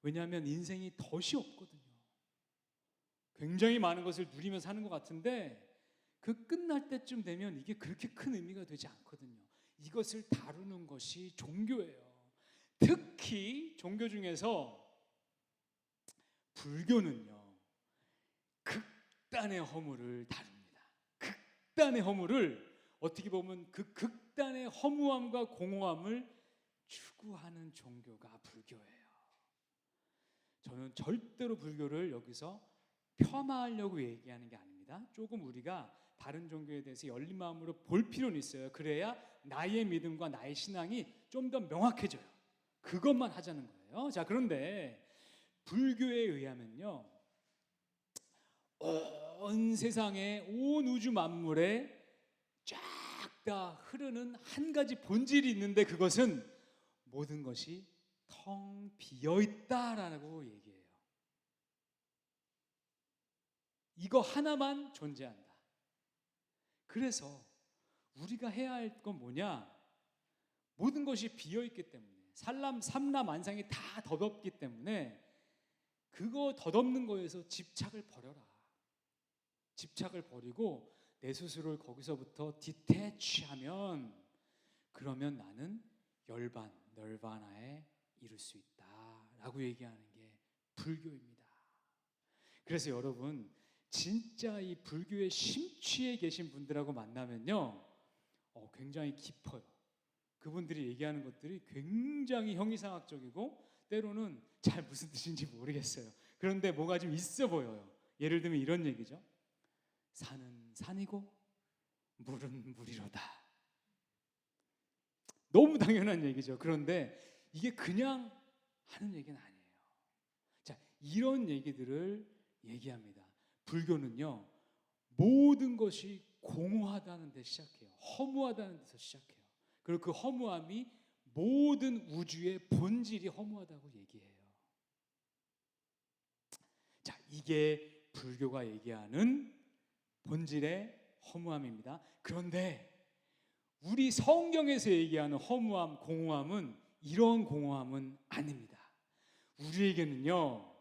왜냐하면 인생이 덫이 없거든요. 굉장히 많은 것을 누리며 사는 것 같은데 그 끝날 때쯤 되면 이게 그렇게 큰 의미가 되지 않거든요. 이것을 다루는 것이 종교예요. 특히 종교 중에서 불교는요, 극단의 허무를 다룹니다. 극단의 허무를, 어떻게 보면 그 극단의 허무함과 공허함을 추구하는 종교가 불교예요. 저는 절대로 불교를 여기서 폄하하려고 얘기하는 게 아닙니다. 조금 우리가 다른 종교에 대해서 열린 마음으로 볼 필요는 있어요. 그래야 나의 믿음과 나의 신앙이 좀 더 명확해져요. 그것만 하자는 거예요. 자, 그런데 불교에 의하면요, 온 세상에, 온 우주 만물에 쫙 다 흐르는 한 가지 본질이 있는데, 그것은 모든 것이 텅 비어 있다라고 얘기해요. 이거 하나만 존재한다. 그래서 우리가 해야 할 건 뭐냐? 모든 것이 비어 있기 때문에, 삼라만상이 다 덧없기 때문에 그거 덧없는 거에서 집착을 버려라. 집착을 버리고 내 스스로를 거기서부터 디태치하면, 그러면 나는 열반, 널바나에 이룰 수 있다라고 얘기하는 게 불교입니다. 그래서 여러분, 진짜 이 불교의 심취해 계신 분들하고 만나면요, 굉장히 깊어요. 그분들이 얘기하는 것들이 굉장히 형이상학적이고 때로는 잘 무슨 뜻인지 모르겠어요. 그런데 뭐가 좀 있어 보여요. 예를 들면 이런 얘기죠. 산은 산이고 물은 물이로다. 너무 당연한 얘기죠. 그런데 이게 그냥 하는 얘기는 아니에요. 자, 이런 얘기들을 얘기합니다. 불교는요, 모든 것이 공허하다는 데 시작해요. 허무하다는 데서 시작해요. 그리고 그 허무함이 모든 우주의 본질이 허무하다고 얘기해요. 자, 이게 불교가 얘기하는 본질의 허무함입니다. 그런데 우리 성경에서 얘기하는 허무함, 공허함은 이런 공허함은 아닙니다. 우리에게는요,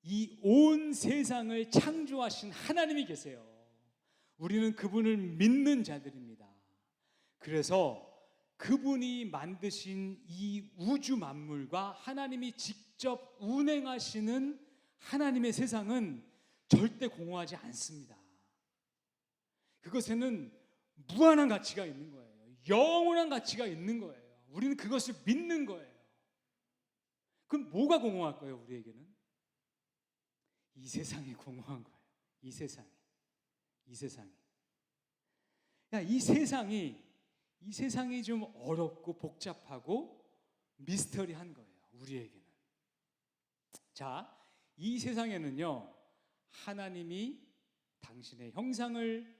이 온 세상을 창조하신 하나님이 계세요. 우리는 그분을 믿는 자들입니다. 그래서 그분이 만드신 이 우주 만물과 하나님이 직접 운행하시는 하나님의 세상은 절대 공허하지 않습니다. 그것에는 무한한 가치가 있는 거예요. 영원한 가치가 있는 거예요. 우리는 그것을 믿는 거예요. 그럼 뭐가 공허할까요, 우리에게는? 이 세상이 공허한 거예요. 이 세상이. 야, 이 세상이 좀 어렵고 복잡하고 미스터리한 거예요, 우리에게는. 자, 이 세상에는요, 하나님이 당신의 형상을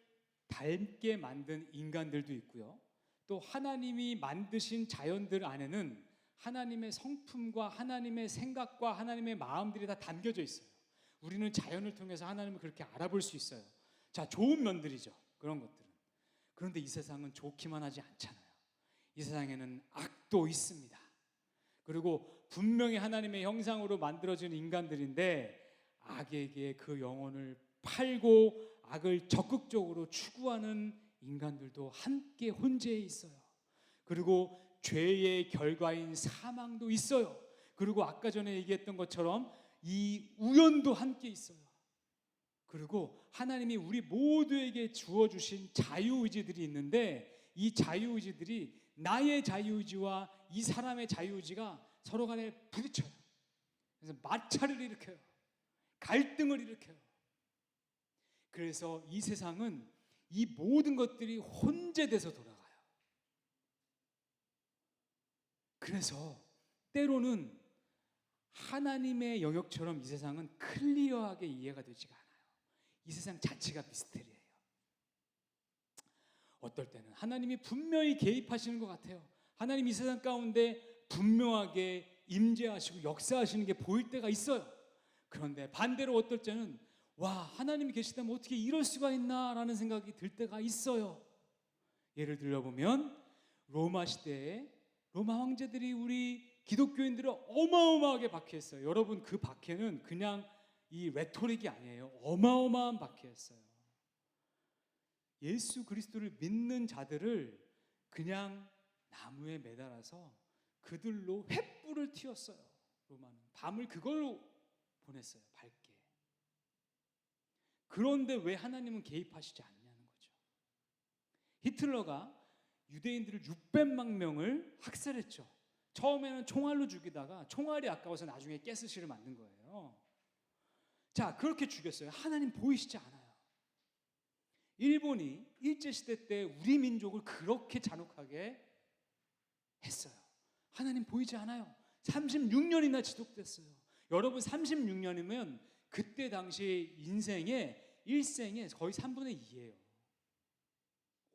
닮게 만든 인간들도 있고요, 또 하나님이 만드신 자연들 안에는 하나님의 성품과 하나님의 생각과 하나님의 마음들이 다 담겨져 있어요. 우리는 자연을 통해서 하나님을 그렇게 알아볼 수 있어요. 자, 좋은 면들이죠, 그런 것들은. 그런데 이 세상은 좋기만 하지 않잖아요. 이 세상에는 악도 있습니다. 그리고 분명히 하나님의 형상으로 만들어진 인간들인데, 악에게 그 영혼을 팔고 악을 적극적으로 추구하는 인간들도 함께 혼재해 있어요. 그리고 죄의 결과인 사망도 있어요. 그리고 아까 전에 얘기했던 것처럼 이 우연도 함께 있어요. 그리고 하나님이 우리 모두에게 주어주신 자유의지들이 있는데, 이 자유의지들이 나의 자유의지와 이 사람의 자유의지가 서로 간에 부딪혀요. 그래서 마찰을 일으켜요. 갈등을 일으켜요. 그래서 이 세상은 이 모든 것들이 혼재돼서 돌아가요. 그래서 때로는 하나님의 영역처럼 이 세상은 클리어하게 이해가 되지가 않아요. 이 세상 자체가 미스터리예요. 어떨 때는 하나님이 분명히 개입하시는 것 같아요. 하나님이 이 세상 가운데 분명하게 임재하시고 역사하시는 게 보일 때가 있어요. 그런데 반대로 어떨 때는 와, 하나님이 계시다면 어떻게 이럴 수가 있나라는 생각이 들 때가 있어요. 예를 들어보면 로마 시대에 로마 황제들이 우리 기독교인들을 어마어마하게 박해했어요. 여러분, 그 박해는 그냥 이 레토릭이 아니에요. 어마어마한 박해였어요. 예수 그리스도를 믿는 자들을 그냥 나무에 매달아서 그들로 횃불을 틔웠어요. 로마는 밤을 그걸로 보냈어요, 밝게. 그런데 왜 하나님은 개입하시지 않냐는 거죠. 히틀러가 유대인들을 600만 명을 학살했죠. 처음에는 총알로 죽이다가 총알이 아까워서 나중에 가스실을 만든 거예요. 자, 그렇게 죽였어요. 하나님 보이시지 않아요. 일본이 일제시대 때 우리 민족을 그렇게 잔혹하게 했어요. 하나님 보이지 않아요. 36년이나 지속됐어요. 여러분 36년이면 그때 당시 인생의 일생의 거의 3분의 2예요.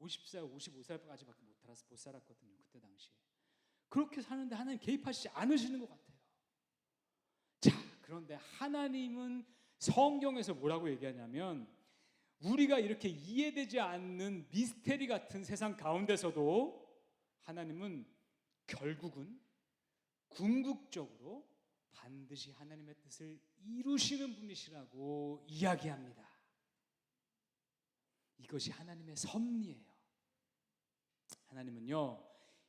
50살, 55살까지밖에 못 살았거든요. 그때 당시에. 그렇게 사는데 하나님 개입하시지 않으시는 것 같아요. 자, 그런데 하나님은 성경에서 뭐라고 얘기하냐면 우리가 이렇게 이해되지 않는 미스테리 같은 세상 가운데서도 하나님은 결국은 궁극적으로 반드시 하나님의 뜻을 이루시는 분이시라고 이야기합니다. 이것이 하나님의 섭리예요. 하나님은요,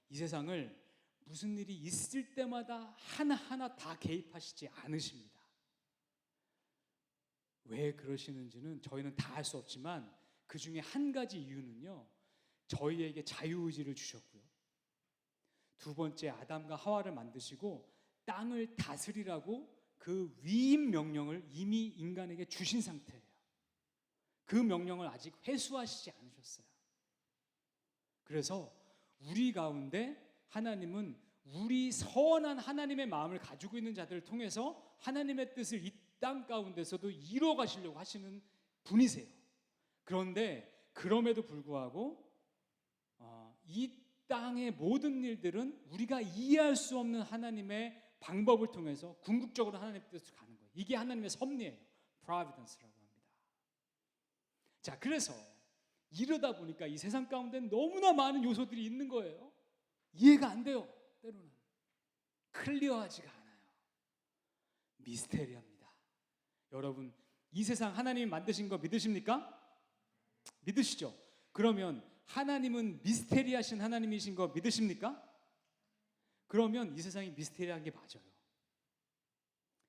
이 세상을 무슨 일이 있을 때마다 하나하나 다 개입하시지 않으십니다. 왜 그러시는지는 저희는 다 알 수 없지만 그 중에 한 가지 이유는요, 저희에게 자유의지를 주셨고요, 두 번째 아담과 하와를 만드시고 땅을 다스리라고 그 위임 명령을 이미 인간에게 주신 상태예요. 그 명령을 아직 회수하시지 않으셨어요. 그래서 우리 가운데 하나님은 우리 선한 하나님의 마음을 가지고 있는 자들을 통해서 하나님의 뜻을 이 땅 가운데서도 이루어 가시려고 하시는 분이세요. 그런데 그럼에도 불구하고 이 땅의 모든 일들은 우리가 이해할 수 없는 하나님의 방법을 통해서 궁극적으로 하나님의 뜻을 가는 거예요. 이게 하나님의 섭리예요. Providence라고 합니다. 자, 그래서 이러다 보니까 이 세상 가운데 너무나 많은 요소들이 있는 거예요. 이해가 안 돼요. 때로는 클리어하지가 않아요. 미스테리합니다. 여러분, 이 세상 하나님이 만드신 거 믿으십니까? 믿으시죠? 그러면 하나님은 미스테리하신 하나님이신 거 믿으십니까? 그러면 이 세상이 미스테리한 게 맞아요.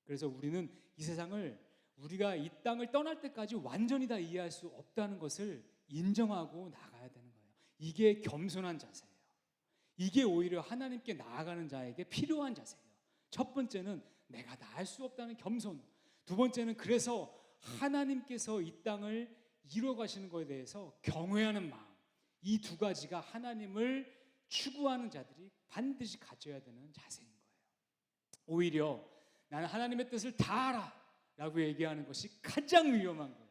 그래서 우리는 이 세상을 우리가 이 땅을 떠날 때까지 완전히 다 이해할 수 없다는 것을 인정하고 나가야 되는 거예요. 이게 겸손한 자세예요. 이게 오히려 하나님께 나아가는 자에게 필요한 자세예요. 첫 번째는 내가 다 할 수 없다는 겸손, 두 번째는 그래서 하나님께서 이 땅을 이루어 가시는 것에 대해서 경외하는 마음, 이 두 가지가 하나님을 추구하는 자들이 반드시 가져야 되는 자세인 거예요. 오히려 나는 하나님의 뜻을 다 알아 라고 얘기하는 것이 가장 위험한 거예요.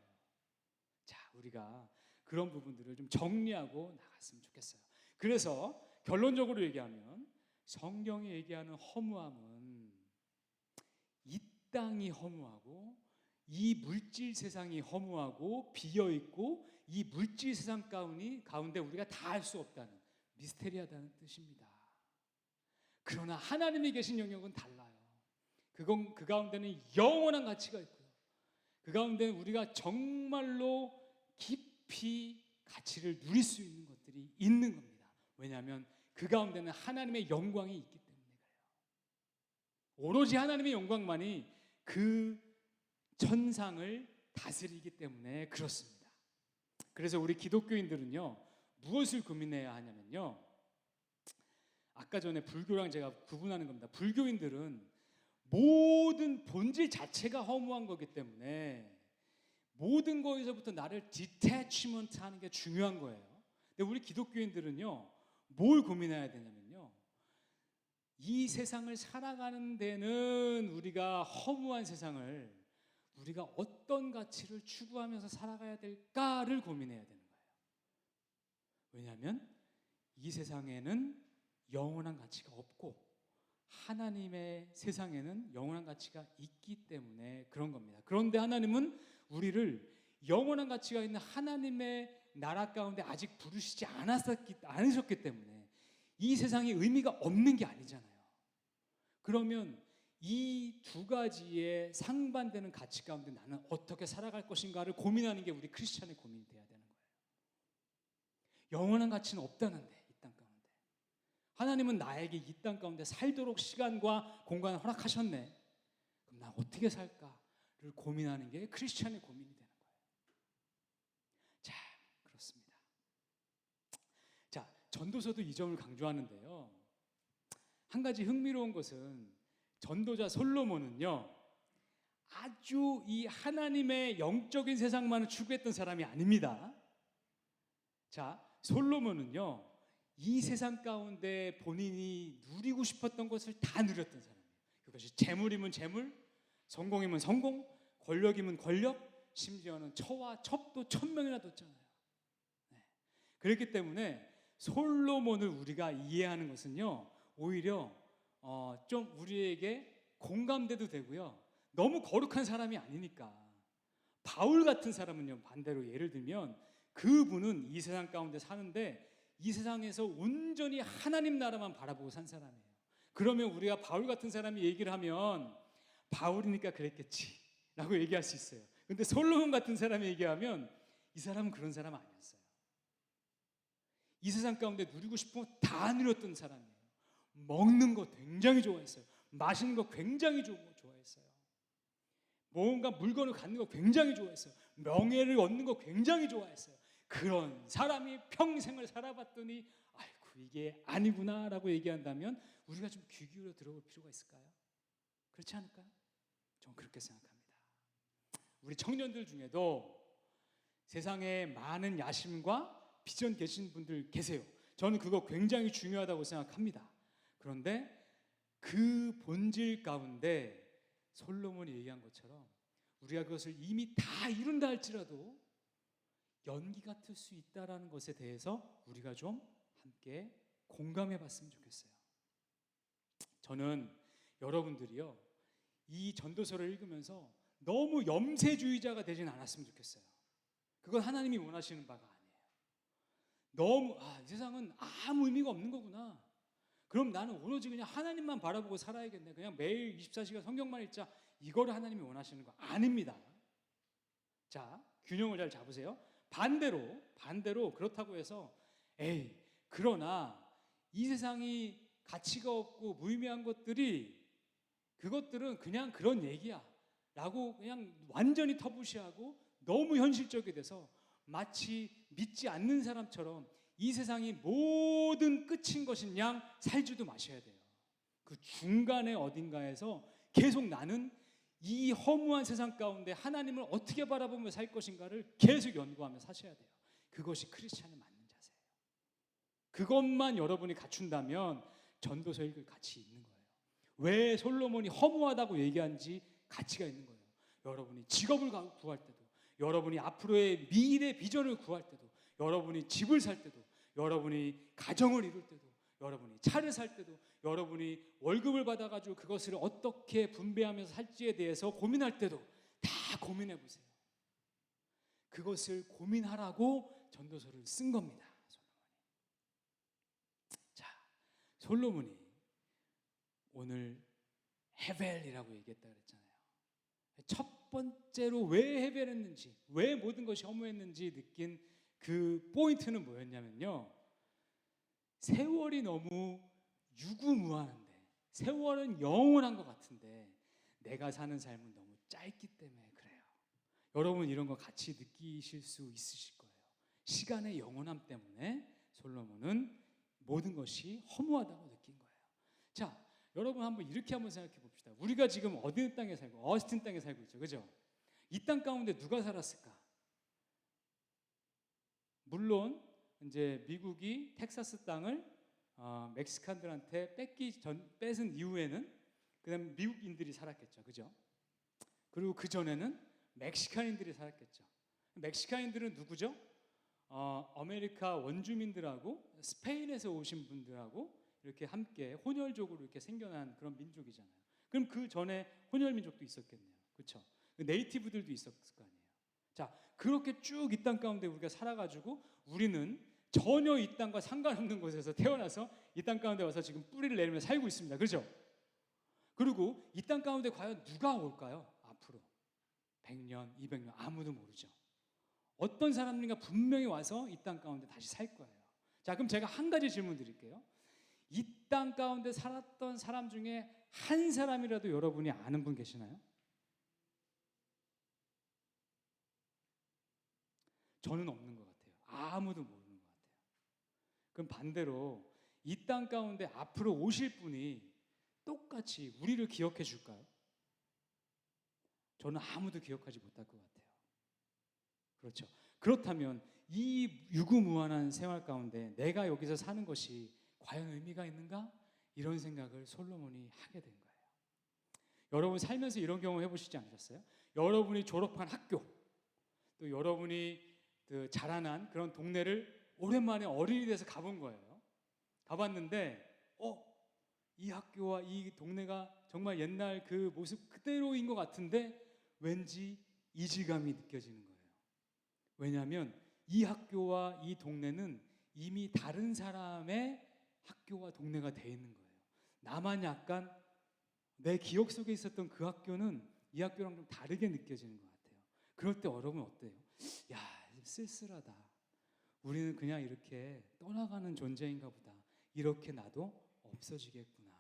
자, 우리가 그런 부분들을 좀 정리하고 나갔으면 좋겠어요. 그래서 결론적으로 얘기하면 성경이 얘기하는 허무함은 이 땅이 허무하고 이 물질 세상이 허무하고 비어있고 이 물질 세상 가운데 우리가 다 알 수 없다는 미스테리하다는 뜻입니다. 그러나 하나님이 계신 영역은 달라요. 그 가운데는 영원한 가치가 있고요, 그 가운데는 우리가 정말로 깊이 가치를 누릴 수 있는 것들이 있는 겁니다. 왜냐하면 그 가운데는 하나님의 영광이 있기 때문에 그래요. 오로지 하나님의 영광만이 그 천상을 다스리기 때문에 그렇습니다. 그래서 우리 기독교인들은요, 무엇을 고민해야 하냐면요, 아까 전에 불교랑 제가 구분하는 겁니다. 불교인들은 모든 본질 자체가 허무한 거기 때문에 모든 거에서부터 나를 디태치먼트 하는 게 중요한 거예요. 근데 우리 기독교인들은요, 뭘 고민해야 되냐면요, 이 세상을 살아가는 데는 우리가 허무한 세상을 우리가 어떤 가치를 추구하면서 살아가야 될까를 고민해야 되는 거예요. 왜냐하면 이 세상에는 영원한 가치가 없고 하나님의 세상에는 영원한 가치가 있기 때문에 그런 겁니다. 그런데 하나님은 우리를 영원한 가치가 있는 하나님의 나라 가운데 아직 부르시지 않으셨기 때문에 이 세상이 의미가 없는 게 아니잖아요. 그러면 이 두 가지의 상반되는 가치 가운데 나는 어떻게 살아갈 것인가를 고민하는 게 우리 크리스찬의 고민이 돼야 되는 거예요. 영원한 가치는 없다는데 이 땅 가운데 하나님은 나에게 이 땅 가운데 살도록 시간과 공간을 허락하셨네. 그럼 나 어떻게 살까를 고민하는 게 크리스찬의 고민이 되는 거예요. 자, 그렇습니다. 자, 전도서도 이 점을 강조하는데요, 한 가지 흥미로운 것은 전도자 솔로몬은요, 아주 이 하나님의 영적인 세상만을 추구했던 사람이 아닙니다. 자, 솔로몬은요, 이 세상 가운데 본인이 누리고 싶었던 것을 다 누렸던 사람이에요. 그것이 재물이면 재물, 성공이면 성공, 권력이면 권력, 심지어는 처와 첩도 1000명이나 뒀잖아요. 네. 그렇기 때문에 솔로몬을 우리가 이해하는 것은요, 오히려 좀 우리에게 공감돼도 되고요, 너무 거룩한 사람이 아니니까. 바울 같은 사람은요, 반대로 예를 들면 그분은 이 세상 가운데 사는데 이 세상에서 온전히 하나님 나라만 바라보고 산 사람이에요. 그러면 우리가 바울 같은 사람이 얘기를 하면 바울이니까 그랬겠지 라고 얘기할 수 있어요. 근데 솔로몬 같은 사람이 얘기하면 이 사람은 그런 사람 아니었어요. 이 세상 가운데 누리고 싶은 거 다 누렸던 사람이에요. 먹는 거 굉장히 좋아했어요. 마시는 거 굉장히 좋아했어요. 뭔가 물건을 갖는 거 굉장히 좋아했어요. 명예를 얻는 거 굉장히 좋아했어요. 그런 사람이 평생을 살아봤더니 아이고 이게 아니구나 라고 얘기한다면 우리가 좀 귀 기울여 들어볼 필요가 있을까요? 그렇지 않을까요? 저는 그렇게 생각합니다. 우리 청년들 중에도 세상에 많은 야심과 비전 계신 분들 계세요. 저는 그거 굉장히 중요하다고 생각합니다. 그런데 그 본질 가운데 솔로몬이 얘기한 것처럼 우리가 그것을 이미 다 이룬다 할지라도 연기 같을 수 있다라는 것에 대해서 우리가 좀 함께 공감해 봤으면 좋겠어요. 저는 여러분들이요, 이 전도서를 읽으면서 너무 염세주의자가 되진 않았으면 좋겠어요. 그건 하나님이 원하시는 바가 아니에요. 너무 이 세상은 아무 의미가 없는 거구나. 그럼 나는 오로지 그냥 하나님만 바라보고 살아야겠네. 그냥 매일 24시간 성경만 읽자. 이거를 하나님이 원하시는 거 아닙니다. 자, 균형을 잘 잡으세요. 반대로 그렇다고 해서 그러나 이 세상이 가치가 없고 무의미한 그것들은 그냥 그런 얘기야 라고 그냥 완전히 터부시하고 너무 현실적이 돼서 마치 믿지 않는 사람처럼 이 세상이 모든 끝인 것인 양 살지도 마셔야 돼요. 그 중간에 어딘가에서 계속 나는 이 허무한 세상 가운데 하나님을 어떻게 바라보며 살 것인가를 계속 연구하며 사셔야 돼요. 그것이 크리스찬의 맞는 자세예요. 그것만 여러분이 갖춘다면 전도서 읽을 가치 있는 거예요. 왜 솔로몬이 허무하다고 얘기한지 가치가 있는 거예요. 여러분이 직업을 구할 때도, 여러분이 앞으로의 미래 비전을 구할 때도, 여러분이 집을 살 때도, 여러분이 가정을 이룰 때도, 여러분이 차를 살 때도, 여러분이 월급을 받아가지고 그것을 어떻게 분배하면서 살지에 대해서 고민할 때도 다 고민해 보세요. 그것을 고민하라고 전도서를 쓴 겁니다. 솔로몬이 오늘 헤벨이라고 얘기했다 그랬잖아요. 첫 번째로 왜 헤벨했는지, 왜 모든 것이 허무했는지 느낀 그 포인트는 뭐였냐면요, 세월이 너무 유구무한한데, 세월은 영원한 것 같은데 내가 사는 삶은 너무 짧기 때문에 그래요. 여러분 이런 거 같이 느끼실 수 있으실 거예요. 시간의 영원함 때문에 솔로몬은 모든 것이 허무하다고 느낀 거예요. 자, 여러분 이렇게 한번 생각해 봅시다. 우리가 지금 어디 땅에 살고, 어스틴 땅에 살고 있죠, 그죠? 이 땅 가운데 누가 살았을까? 물론 이제 미국이 텍사스 땅을 멕시칸들한테 뺏은 이후에는 그다음 미국인들이 살았겠죠, 그죠? 그리고 그 전에는 멕시칸인들이 살았겠죠. 멕시칸인들은 누구죠? 아메리카 원주민들하고 스페인에서 오신 분들하고 이렇게 함께 혼혈족으로 이렇게 생겨난 그런 민족이잖아요. 그럼 그 전에 혼혈 민족도 있었겠네요, 그렇죠? 네이티브들도 있었을 거 아니에요. 자, 그렇게 쭉 이 땅 가운데 우리가 살아가지고 우리는 전혀 이 땅과 상관없는 곳에서 태어나서 이 땅 가운데 와서 지금 뿌리를 내리며 살고 있습니다, 그렇죠? 그리고 이 땅 가운데 과연 누가 올까요? 앞으로 100년, 200년 아무도 모르죠. 어떤 사람인가 분명히 와서 이 땅 가운데 다시 살 거예요. 자, 그럼 제가 한 가지 질문 드릴게요. 이 땅 가운데 살았던 사람 중에 한 사람이라도 여러분이 아는 분 계시나요? 저는 없는 것 같아요. 아무도 모르는 것 같아요. 그럼 반대로 이 땅 가운데 앞으로 오실 분이 똑같이 우리를 기억해 줄까요? 저는 아무도 기억하지 못할 것 같아요. 그렇죠. 그렇다면 이 유구무한한 생활 가운데 내가 여기서 사는 것이 과연 의미가 있는가? 이런 생각을 솔로몬이 하게 된 거예요. 여러분 살면서 이런 경험 해보시지 않으셨어요? 여러분이 졸업한 학교, 또 여러분이 그 자라난 그런 동네를 오랜만에 어린이 돼서 가본 거예요. 가봤는데 이 학교와 이 동네가 정말 옛날 그 모습 그대로인 것 같은데 왠지 이질감이 느껴지는 거예요. 왜냐하면 이 학교와 이 동네는 이미 다른 사람의 학교와 동네가 돼 있는 거예요. 나만 약간 내 기억 속에 있었던 그 학교는 이 학교랑 좀 다르게 느껴지는 것 같아요. 그럴 때 여러분 어때요? 야, 쓸쓸하다. 우리는 그냥 이렇게 떠나가는 존재인가 보다. 이렇게 나도 없어지겠구나.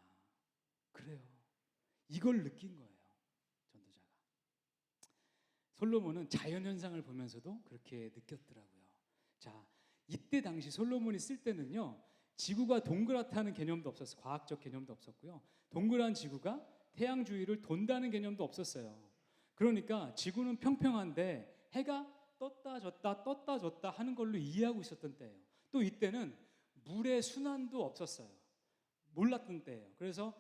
그래요. 이걸 느낀 거예요. 전도자가. 솔로몬은 자연현상을 보면서도 그렇게 느꼈더라고요. 자, 이때 당시 솔로몬이 쓸 때는요, 지구가 동그랗다는 개념도 없었어요. 과학적 개념도 없었고요. 동그란 지구가 태양 주위를 돈다는 개념도 없었어요. 그러니까 지구는 평평한데 해가 떴다 졌다 하는 걸로 이해하고 있었던 때예요. 또 이때는 물의 순환도 없었어요. 몰랐던 때예요. 그래서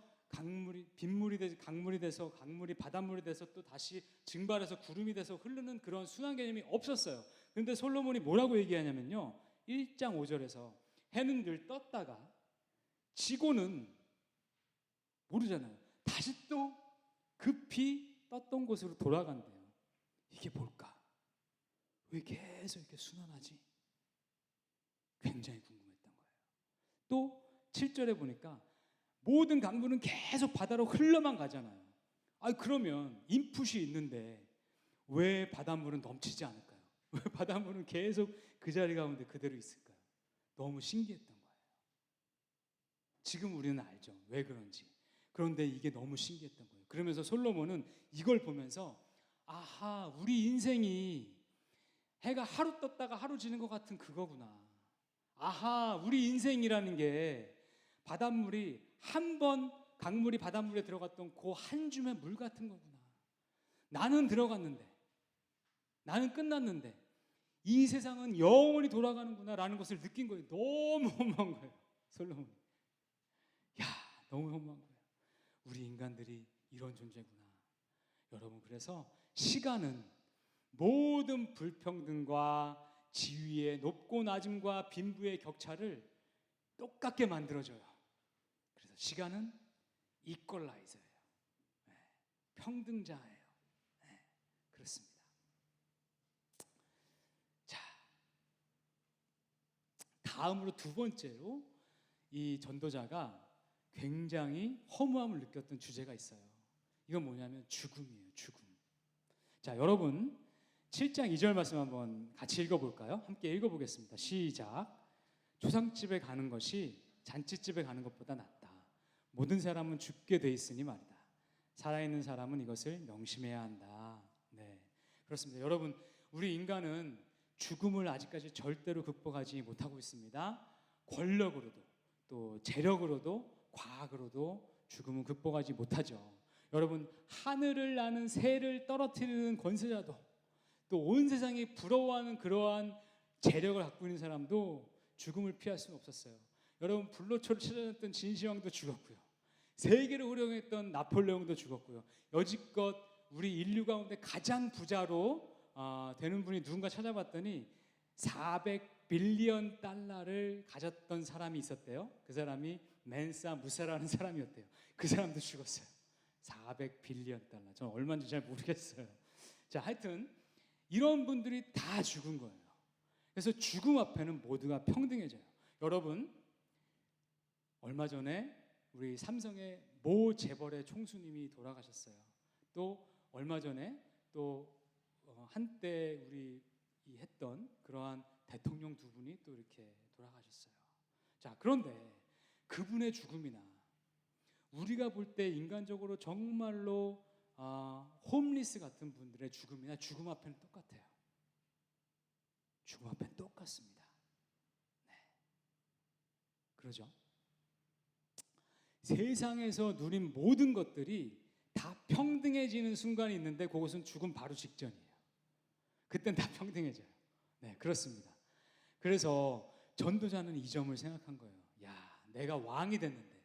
빗물이 돼서 강물이 바닷물이 돼서 또 다시 증발해서 구름이 돼서 흐르는 그런 순환 개념이 없었어요. 그런데 솔로몬이 뭐라고 얘기하냐면요, 1장 5절에서 해는 늘 떴다가 지고는 모르잖아요. 다시 또 급히 떴던 곳으로 돌아간대요. 이게 뭘까? 왜 계속 이렇게 순환하지? 굉장히 궁금했던 거예요. 또 7절에 보니까 모든 강물은 계속 바다로 흘러만 가잖아요. 그러면 인풋이 있는데 왜 바닷물은 넘치지 않을까요? 왜 바닷물은 계속 그 자리 가운데 그대로 있을까요? 너무 신기했던 거예요. 지금 우리는 알죠. 왜 그런지. 그런데 이게 너무 신기했던 거예요. 그러면서 솔로몬은 이걸 보면서 아하, 우리 인생이 해가 하루 떴다가 하루 지는 것 같은 그거구나. 아하, 우리 인생이라는 게 바닷물이 한 번 강물이 바닷물에 들어갔던 그 한 줌의 물 같은 거구나. 나는 들어갔는데, 나는 끝났는데 이 세상은 영원히 돌아가는구나 라는 것을 느낀 거예요. 너무 허무한 거예요. 솔로몬이. 야, 너무 허무한 거예요. 우리 인간들이 이런 존재구나. 여러분, 그래서 시간은 모든 불평등과 지위의 높고 낮음과 빈부의 격차를 똑같게 만들어줘요. 그래서 시간은 이퀄라이저예요. 평등자예요. 그렇습니다. 자, 다음으로 두 번째로 이 전도자가 굉장히 허무함을 느꼈던 주제가 있어요. 이건 뭐냐면 죽음이에요. 죽음. 자, 여러분 7장 2절 말씀 한번 같이 읽어볼까요? 함께 읽어보겠습니다. 시작. 초상집에 가는 것이 잔치집에 가는 것보다 낫다. 모든 사람은 죽게 돼 있으니 말이다. 살아있는 사람은 이것을 명심해야 한다. 네, 그렇습니다. 여러분, 우리 인간은 죽음을 아직까지 절대로 극복하지 못하고 있습니다. 권력으로도 또 재력으로도 과학으로도 죽음은 극복하지 못하죠. 여러분, 하늘을 나는 새를 떨어뜨리는 권세자도 또 온 세상이 부러워하는 그러한 재력을 갖고 있는 사람도 죽음을 피할 수는 없었어요. 여러분, 불로초를 찾아냈던 진시황도 죽었고요. 세계를 호령했던 나폴레옹도 죽었고요. 여지껏 우리 인류 가운데 가장 부자로 되는 분이 누군가 찾아봤더니 400빌리언 달러를 가졌던 사람이 있었대요. 그 사람이 맨사 무사라는 사람이었대요. 그 사람도 죽었어요. 400빌리언 달러. 저는 얼마인지 잘 모르겠어요. 자, 하여튼 이런 분들이 다 죽은 거예요. 그래서 죽음 앞에는 모두가 평등해져요. 여러분, 얼마 전에 우리 삼성의 모 재벌의 총수님이 돌아가셨어요. 또 얼마 전에 또 한때 우리 했던 그러한 대통령 두 분이 또 이렇게 돌아가셨어요. 자, 그런데 그분의 죽음이나 우리가 볼 때 인간적으로 정말로 홈리스 같은 분들의 죽음이나 죽음 앞에는 똑같아요. 죽음 앞에는 똑같습니다. 네, 그러죠. 세상에서 누린 모든 것들이 다 평등해지는 순간이 있는데 그것은 죽음 바로 직전이에요. 그땐 다 평등해져요. 네, 그렇습니다. 그래서 전도자는 이 점을 생각한 거예요. 야, 내가 왕이 됐는데,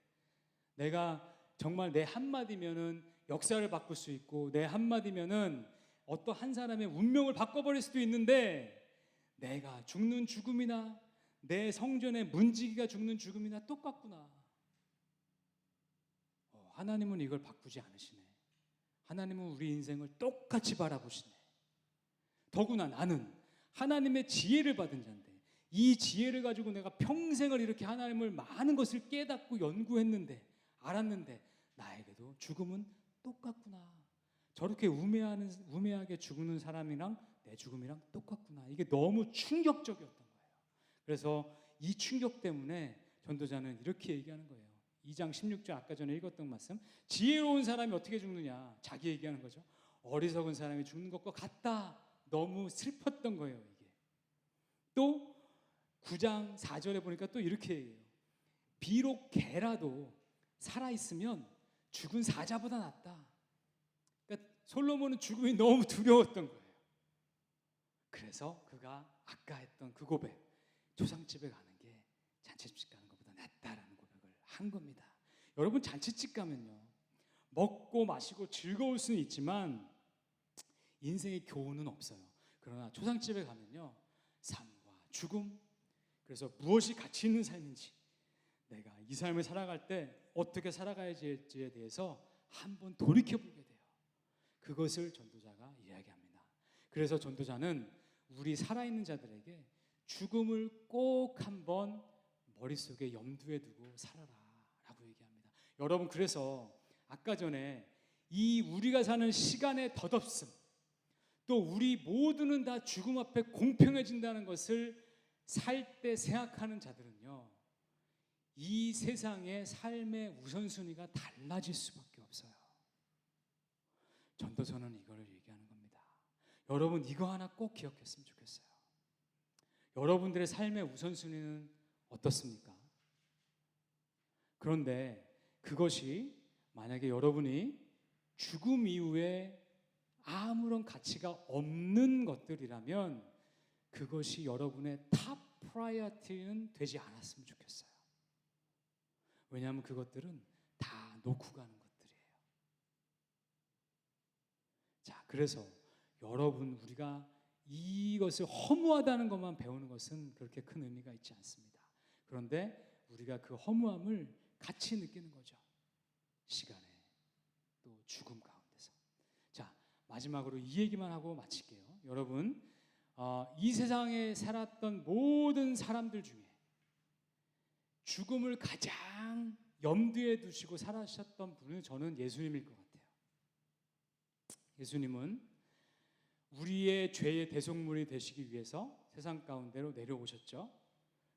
내가 정말 내 한마디면은 역사를 바꿀 수 있고, 내 한마디면은 어떤 한 사람의 운명을 바꿔버릴 수도 있는데, 내가 죽는 죽음이나 내 성전의 문지기가 죽는 죽음이나 똑같구나. 하나님은 이걸 바꾸지 않으시네. 하나님은 우리 인생을 똑같이 바라보시네. 더구나 나는 하나님의 지혜를 받은 자인데, 이 지혜를 가지고 내가 평생을 이렇게 하나님을 많은 것을 깨닫고 연구했는데, 알았는데 나에게도 죽음은 똑같구나. 저렇게 우매하게 죽는 사람이랑 내 죽음이랑 똑같구나. 이게 너무 충격적이었던 거예요. 그래서 이 충격 때문에 전도자는 이렇게 얘기하는 거예요. 2장 16절 아까 전에 읽었던 말씀. 지혜로운 사람이 어떻게 죽느냐. 자기 얘기하는 거죠. 어리석은 사람이 죽는 것과 같다. 너무 슬펐던 거예요, 이게. 또 9장 4절에 보니까 또 이렇게 얘기해요. 비록 개라도 살아있으면 죽은 사자보다 낫다. 그러니까 솔로몬은 죽음이 너무 두려웠던 거예요. 그래서 그가 아까 했던 그 고백, 조상집에 가는 게 잔치집 가는 것보다 낫다라는 고백을 한 겁니다. 여러분, 잔치집 가면요, 먹고 마시고 즐거울 수는 있지만 인생의 교훈은 없어요. 그러나 조상집에 가면요, 삶과 죽음, 그래서 무엇이 가치 있는 삶인지, 내가 이 삶을 살아갈 때 어떻게 살아가야 할지에 대해서 한번 돌이켜보게 돼요. 그것을 전도자가 이야기합니다. 그래서 전도자는 우리 살아있는 자들에게 죽음을 꼭 한번 머릿속에 염두에 두고 살아라 라고 얘기합니다. 여러분, 그래서 아까 전에 이 우리가 사는 시간의 덧없음, 또 우리 모두는 다 죽음 앞에 공평해진다는 것을 살 때 생각하는 자들은요, 이 세상의 삶의 우선순위가 달라질 수밖에 없어요. 전도서는 이걸 얘기하는 겁니다. 여러분, 이거 하나 꼭 기억했으면 좋겠어요. 여러분들의 삶의 우선순위는 어떻습니까? 그런데 그것이 만약에 여러분이 죽음 이후에 아무런 가치가 없는 것들이라면 그것이 여러분의 탑 프라이어티는 되지 않았으면 좋겠어요. 왜냐하면 그것들은 다 놓고 가는 것들이에요. 자, 그래서 여러분, 우리가 이것을 허무하다는 것만 배우는 것은 그렇게 큰 의미가 있지 않습니다. 그런데 우리가 그 허무함을 같이 느끼는 거죠. 시간에, 또 죽음 가운데서. 자, 마지막으로 이 얘기만 하고 마칠게요. 여러분, 이 세상에 살았던 모든 사람들 중에 죽음을 가장 염두에 두시고 살아셨던 분은 저는 예수님일 것 같아요. 예수님은 우리의 죄의 대속물이 되시기 위해서 세상 가운데로 내려오셨죠.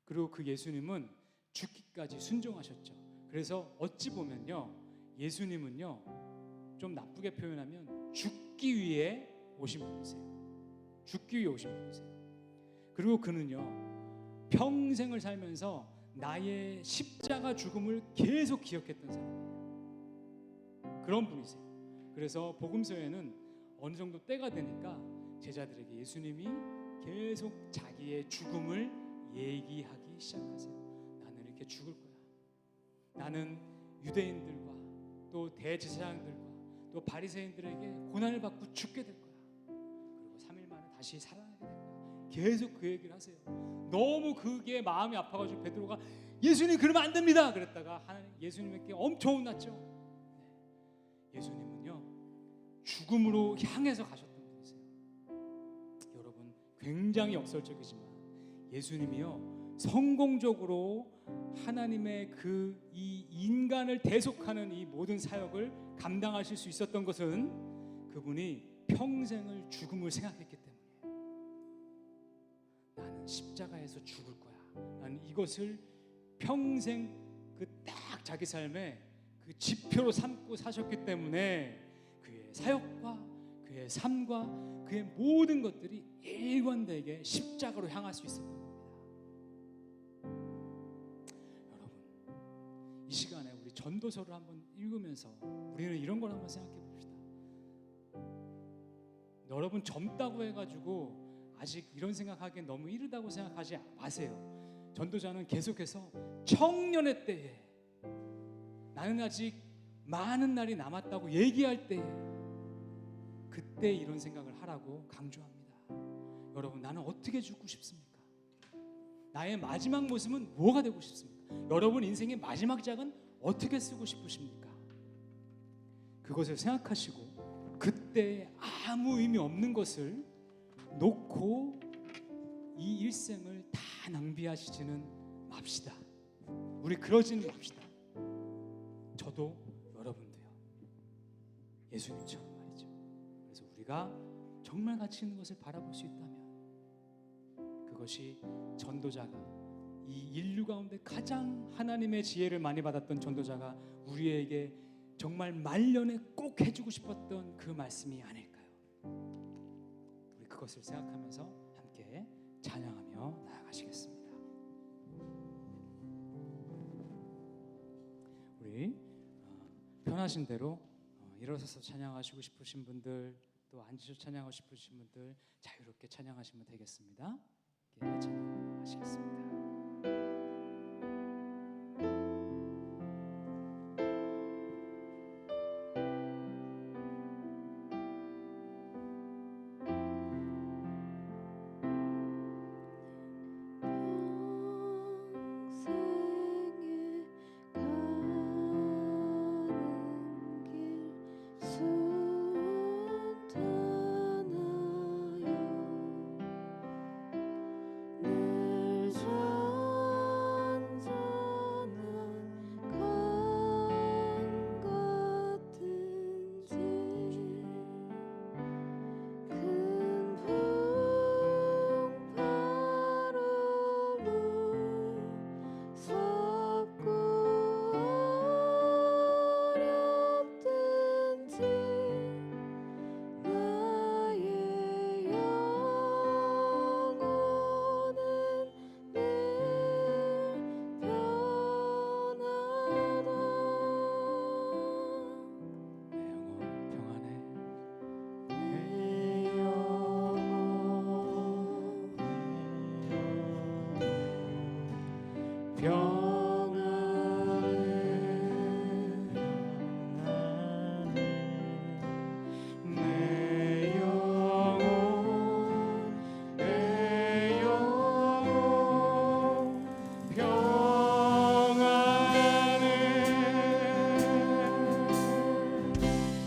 그리고 그 예수님은 죽기까지 순종하셨죠. 그래서 어찌 보면요, 예수님은요, 좀 나쁘게 표현하면 죽기 위해 오신 분이세요. 죽기 위해 오신 분이세요. 그리고 그는요, 평생을 살면서 나의 십자가 죽음을 계속 기억했던 사람이에요. 그런 분이세요. 그래서 복음서에는 어느 정도 때가 되니까 제자들에게 예수님이 계속 자기의 죽음을 얘기하기 시작하세요. 나는 이렇게 죽을 거야. 나는 유대인들과 또 대제사장들과 또 바리새인들에게 고난을 받고 죽게 될 거야. 그리고 3일 만에 다시 살아나게 될 거야. 계속 그 얘기를 하세요. 너무 그게 마음이 아파가지고 베드로가 예수님 그러면 안 됩니다 그랬다가 하나님 예수님께 엄청 혼났죠. 네. 예수님은요, 죽음으로 향해서 가셨던 분이세요. 여러분, 굉장히 역설적이지만 예수님이요, 성공적으로 하나님의 이 인간을 대속하는 이 모든 사역을 감당하실 수 있었던 것은 그분이 평생을 죽음을 생각했기 때문이에요. 나는 십자가에서 죽을 거야. 나는 이것을 평생 그 딱 자기 삶의 그 지표로 삼고 사셨기 때문에 그의 사역과 그의 삶과 그의 모든 것들이 일관되게 십자가로 향할 수 있었던 겁니다. 여러분, 이 시간에 우리 우리 전도서를 한번 읽으면서 우리는 이런 걸 한번 생각해 봅시다. 여러분 젊다고 해가지고 아직 이런 생각하기엔 너무 이르다고 생각하지 마세요. 전도자는 계속해서 청년의 때에, 나는 아직 많은 날이 남았다고 얘기할 때에, 그때 이런 생각을 하라고 강조합니다. 여러분, 나는 어떻게 죽고 싶습니까? 나의 마지막 모습은 뭐가 되고 싶습니까? 여러분 인생의 마지막 작은 어떻게 쓰고 싶으십니까? 그것을 생각하시고 그때 아무 의미 없는 것을 놓고 이 일생을 다 낭비하시지는 맙시다. 우리 그러지는 맙시다. 저도 여러분도요. 예수님처럼 말이죠. 그래서 우리가 정말 가치 있는 것을 바라볼 수 있다면 그것이 전도자가, 이 인류 가운데 가장 하나님의 지혜를 많이 받았던 전도자가 우리에게 정말 말년에 꼭 해주고 싶었던 그 말씀이 아닐까요? 우리 그것을 생각하면서 함께 찬양하며 나아가시겠습니다. 우리 편하신 대로 일어서서 찬양하시고 싶으신 분들, 또 앉으셔 찬양하고 싶으신 분들 자유롭게 찬양하시면 되겠습니다. 찬양하시겠습니다.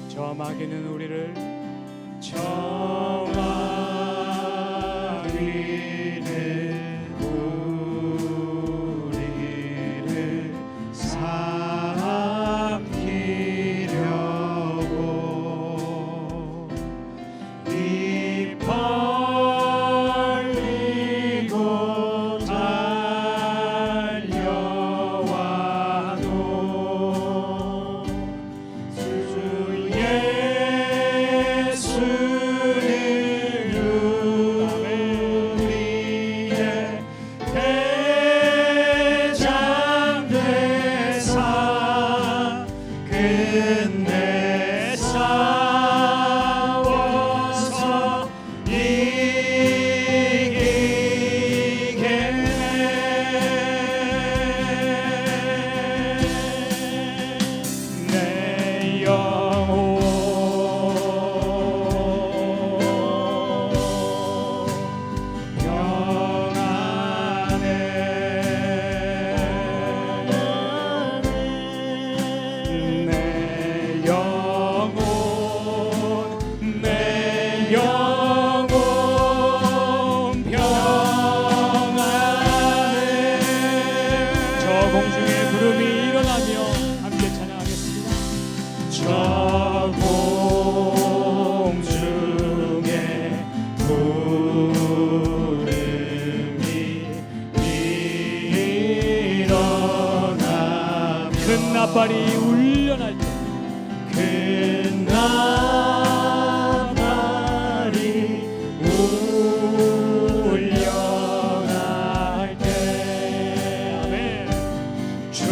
저마귀는 우리를 삼키려고 입 벌리고 달려와도 주 예수를 우리의 대장 되사 끝내 싸워서 이기겠네. 내 영혼 내 영혼 평안해. 저 공중에 구름이 일어나며 함께 찬양하겠습니다. 저 공중에 구름이 일어나 큰 나팔이 울려날 때 큰 나팔이 울려날 때 아멘. 주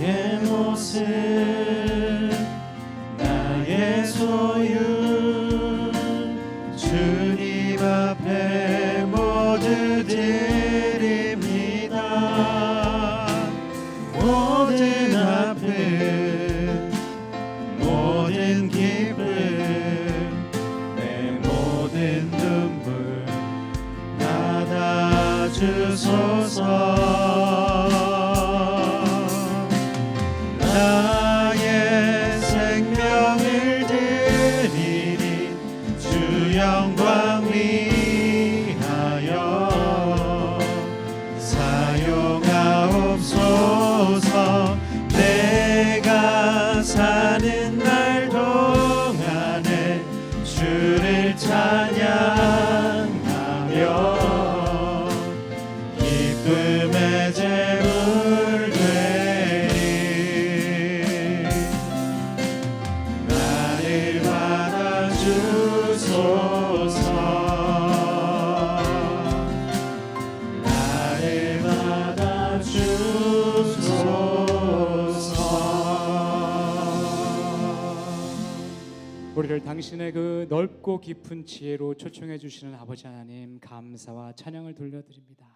나의 모습 나의 소유 주님 앞에 모두 드립니다. 모든 아픔 모든 기쁨 내 모든 눈물 받아주소서. 나의 생명을 드리니 주 영광 위하여 사용하옵소서. 내가 사는 날 동안에 주를 찬양하며 기쁨의 제물 되리. 나를 받아주소서. 나를 받아주소서. 우리를 당신의 그 넓고 깊은 지혜로 초청해 주시는 아버지 하나님, 감사와 찬양을 돌려드립니다.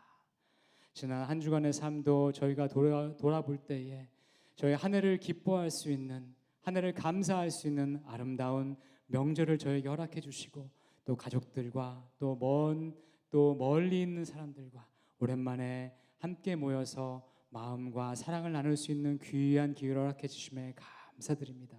지난 한 주간의 삶도 저희가 돌아볼 때에 저희 한 해를 기뻐할 수 있는, 한 해를 감사할 수 있는 아름다운 명절을 저에게 허락해 주시고, 또 가족들과 또 멀리 있는 사람들과 오랜만에 함께 모여서 마음과 사랑을 나눌 수 있는 귀한 기회를 허락해 주심에 감사드립니다.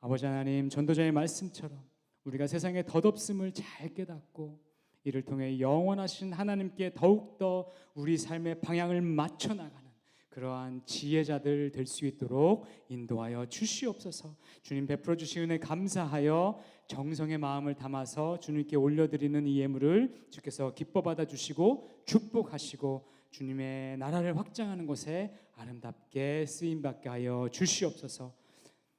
아버지 하나님, 전도자의 말씀처럼 우리가 세상의 덧없음을 잘 깨닫고 이를 통해 영원하신 하나님께 더욱더 우리 삶의 방향을 맞춰 나가는 그러한 지혜자들 될 수 있도록 인도하여 주시옵소서. 주님 베풀어 주신 은혜 감사하여 정성의 마음을 담아서 주님께 올려드리는 이 예물을 주께서 기뻐 받아주시고 축복하시고 주님의 나라를 확장하는 곳에 아름답게 쓰임받게 하여 주시옵소서.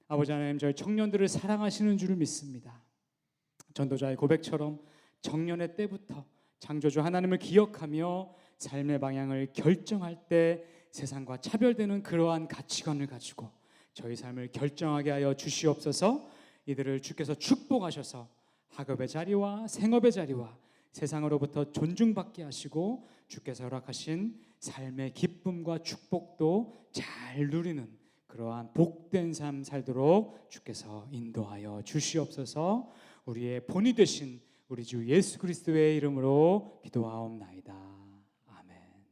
아버지 하나님, 저희 청년들을 사랑하시는 줄을 믿습니다. 전도자의 고백처럼 청년의 때부터 창조주 하나님을 기억하며 삶의 방향을 결정할 때 세상과 차별되는 그러한 가치관을 가지고 저희 삶을 결정하게 하여 주시옵소서. 이들을 주께서 축복하셔서 학업의 자리와 생업의 자리와 세상으로부터 존중받게 하시고 주께서 허락하신 삶의 기쁨과 축복도 잘 누리는 그러한 복된 삶 살도록 주께서 인도하여 주시옵소서. 우리의 본이 되신 우리 주 예수 그리스도의 이름으로 기도하옵나이다. 아멘.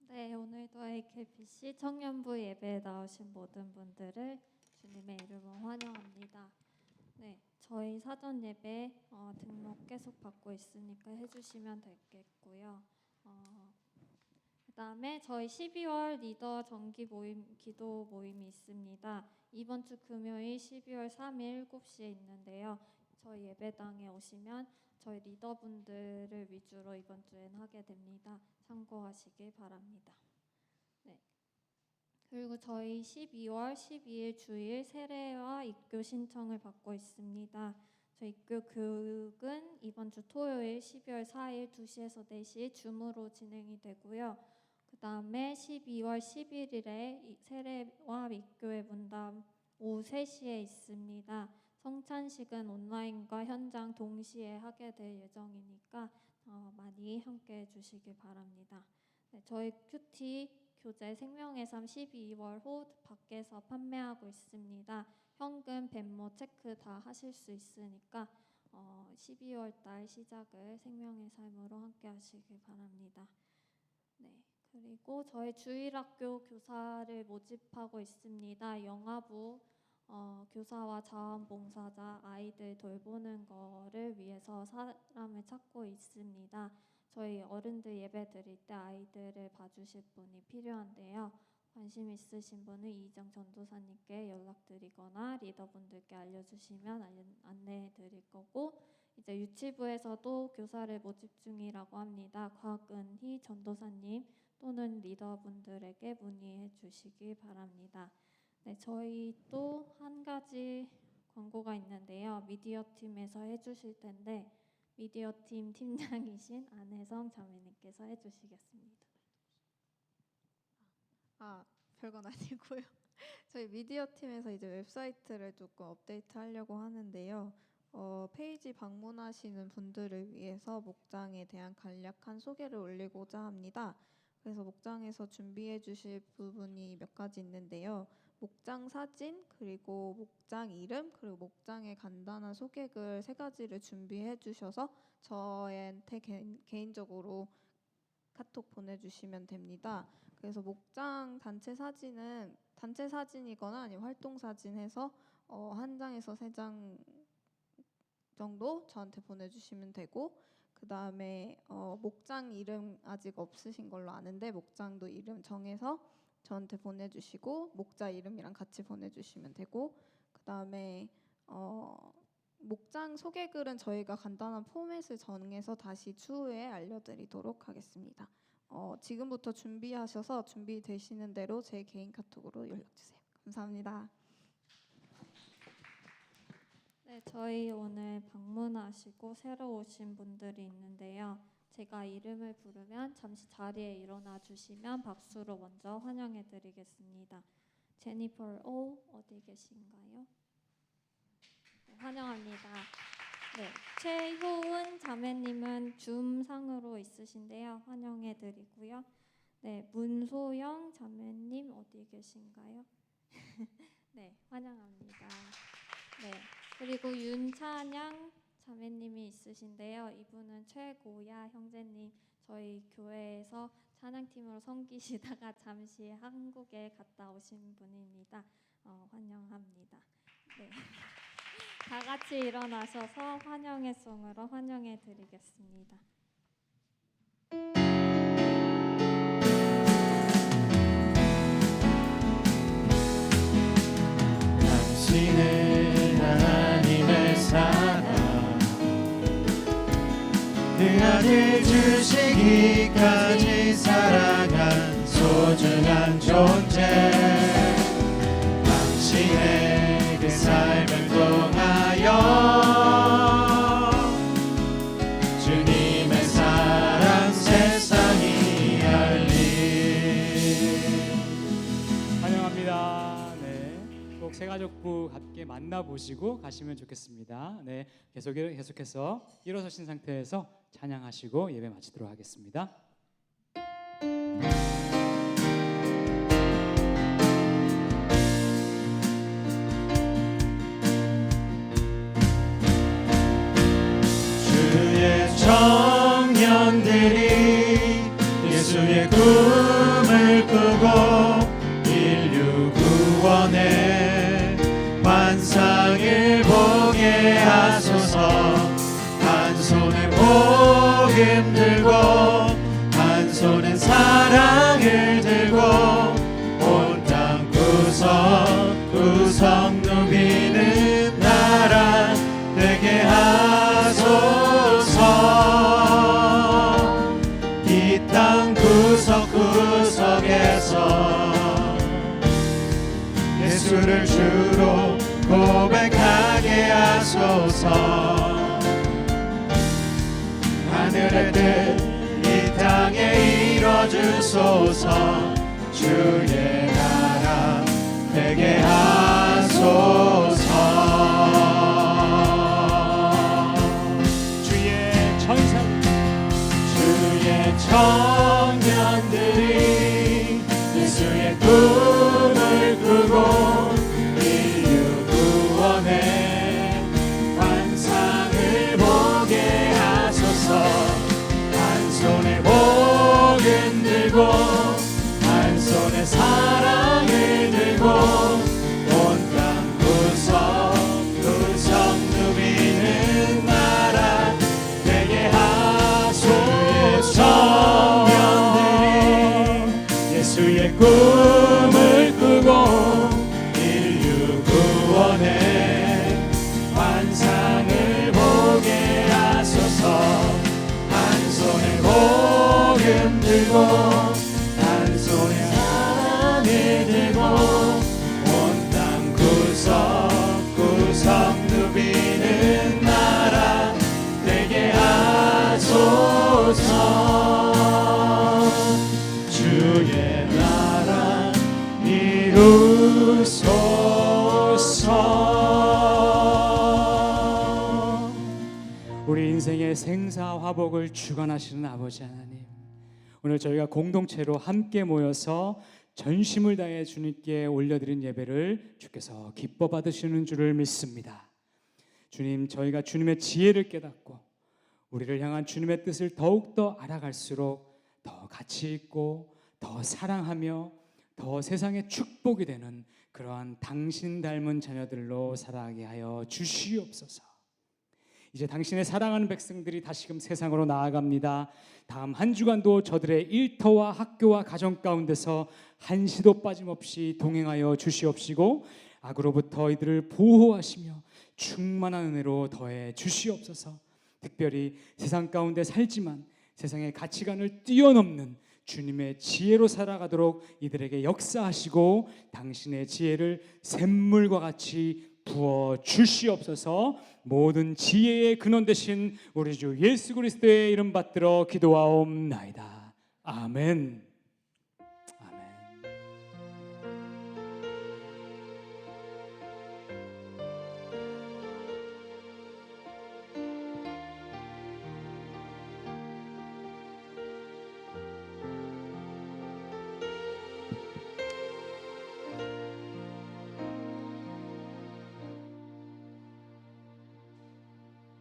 네, 오늘도 AKBC 청년부 예배에 나오신 모든 분들을 주님의 이름으로 환영합니다. 네, 저희 사전 예배 등록 계속 받고 있으니까 해주시면 되겠고요. 그다음에 저희 12월 리더 정기 모임, 기도 모임이 있습니다. 이번 주 금요일 12월 3일 7시에 있는데요. 저희 예배당에 오시면 저희 리더분들을 위주로 이번 주엔 하게 됩니다. 참고하시길 바랍니다. 네. 그리고 저희 12월 12일 주일 세례와 입교 신청을 받고 있습니다. 저희 입교 교육은 이번 주 토요일 12월 4일 2시에서 4시 줌으로 진행이 되고요. 그 다음에 12월 11일에 세례와 입교의 문담 오후 3시에 있습니다. 성찬식은 온라인과 현장 동시에 하게 될 예정이니까 많이 함께해 주시길 바랍니다. 네, 저희 큐티 교재 생명의 삶 12월 호 밖에서 판매하고 있습니다. 현금, 벤모, 체크 다 하실 수 있으니까 12월 달 시작을 생명의 삶으로 함께 하시길 바랍니다. 네. 그리고 저희 주일학교 교사를 모집하고 있습니다. 영아부 교사와 자원봉사자 아이들 돌보는 거를 위해서 사람을 찾고 있습니다. 저희 어른들 예배 드릴 때 아이들을 봐주실 분이 필요한데요. 관심 있으신 분은 이희정 전도사님께 연락드리거나 리더분들께 알려주시면 안내해 드릴 거고, 이제 유치부에서도 교사를 모집 중이라고 합니다. 곽은희 전도사님 또는 리더분들에게 문의해 주시기 바랍니다. 네, 저희 또 한 가지 광고가 있는데요. 미디어 팀에서 해주실 텐데 미디어 팀 팀장이신 안혜성 자매님께서 해주시겠습니다. 별건 아니고요. 저희 미디어 팀에서 이제 웹사이트를 조금 업데이트 하려고 하는데요. 페이지 방문하시는 분들을 위해서 목장에 대한 간략한 소개를 올리고자 합니다. 그래서 목장에서 준비해 주실 부분이 몇 가지 있는데요. 목장 사진, 그리고 목장 이름, 그리고 목장의 간단한 소개글 3가지를 준비해 주셔서 저한테 개인적으로 카톡 보내주시면 됩니다. 그래서 목장 단체 사진은 단체 사진이거나 아니면 활동 사진 해서 한 장에서 3장 정도 저한테 보내주시면 되고, 그 다음에 목장 이름 아직 없으신 걸로 아는데 목장도 이름 정해서 저한테 보내주시고 목자 이름이랑 같이 보내주시면 되고, 그 다음에 목장 소개글은 저희가 간단한 포맷을 정해서 다시 추후에 알려드리도록 하겠습니다. 지금부터 준비하셔서 준비되시는 대로 제 개인 카톡으로 연락주세요. 감사합니다. 네, 저희 오늘 방문하시고 새로 오신 분들이 있는데요. 제가 이름을 부르면 잠시 자리에 일어나 주시면 박수로 먼저 환영해 드리겠습니다. 제니퍼 오 어디 계신가요? 네, 환영합니다. 네, 최효은 자매님은 줌상으로 있으신데요. 환영해 드리고요. 네, 문소영 자매님 어디 계신가요? 네, 환영합니다. 네, 그리고 윤찬양 자매님이 있으신데요. 이분은 최고야 형제님, 저희 교회에서 찬양팀으로 섬기시다가 잠시 한국에 갔다 오신 분입니다. 환영합니다. 네. 다 같이 일어나셔서 환영의 송으로 환영해 드리겠습니다. 당신은 하나님의 사랑, 그 아들 주시기까지 사랑한 소중한 존재, 당신의 그 삶을 통하여 주님의 사랑 세상이 알리. 환영합니다. 네, 꼭 새가족부 함께 만나보시고 가시면 좋겠습니다. 네, 계속해서 일어서신 상태에서 찬양하시고 예배 마치도록 하겠습니다. 주의 청년들이 예수의 꿈을 꾸고 인류 구원의 환상을 보게 하소서. 한 손에 복음 들고 한 손엔 사랑을 들고 온 땅 구석구석 누비는 나라 되게 하소서. 이 땅 구석구석에서 예수를 주로 고백하게 하소서. 하늘의 뜻 이 땅에 이뤄주소서. 주의 나라 되게 하소서. 주의 청년들이 예수의 꿈을 꾸고 인류 구원의 환상을 보게 하소서. 한 손에 복음 들고 꿈을 꾸고 인류 구원의 환상을 보게 하소서. 한 손에 복음 들고 한 손에 사랑을 들고 온 땅 구석구석 누비는 나라 되게 하소서. 주의 나라 이루소서. 우리 인생의 생사화복을 주관하시는 아버지 하나님, 오늘 저희가 공동체로 함께 모여서 전심을 다해 주님께 올려드린 예배를 주께서 기뻐 받으시는 줄을 믿습니다. 주님, 저희가 주님의 지혜를 깨닫고 우리를 향한 주님의 뜻을 더욱더 알아갈수록 더 가치 있고 더 사랑하며 더 세상의 축복이 되는 그러한 당신 닮은 자녀들로 살아가게 하여 주시옵소서. 이제 당신의 사랑하는 백성들이 다시금 세상으로 나아갑니다. 다음 한 주간도 저들의 일터와 학교와 가정 가운데서 한시도 빠짐없이 동행하여 주시옵시고 악으로부터 이들을 보호하시며 충만한 은혜로 더해 주시옵소서. 특별히 세상 가운데 살지만 세상의 가치관을 뛰어넘는 주님의 지혜로 살아가도록 이들에게 역사하시고 당신의 지혜를 샘물과 같이 부어 주시옵소서. 모든 지혜의 근원 되신 우리 주 예수 그리스도의 이름 받들어 기도하옵나이다. 아멘.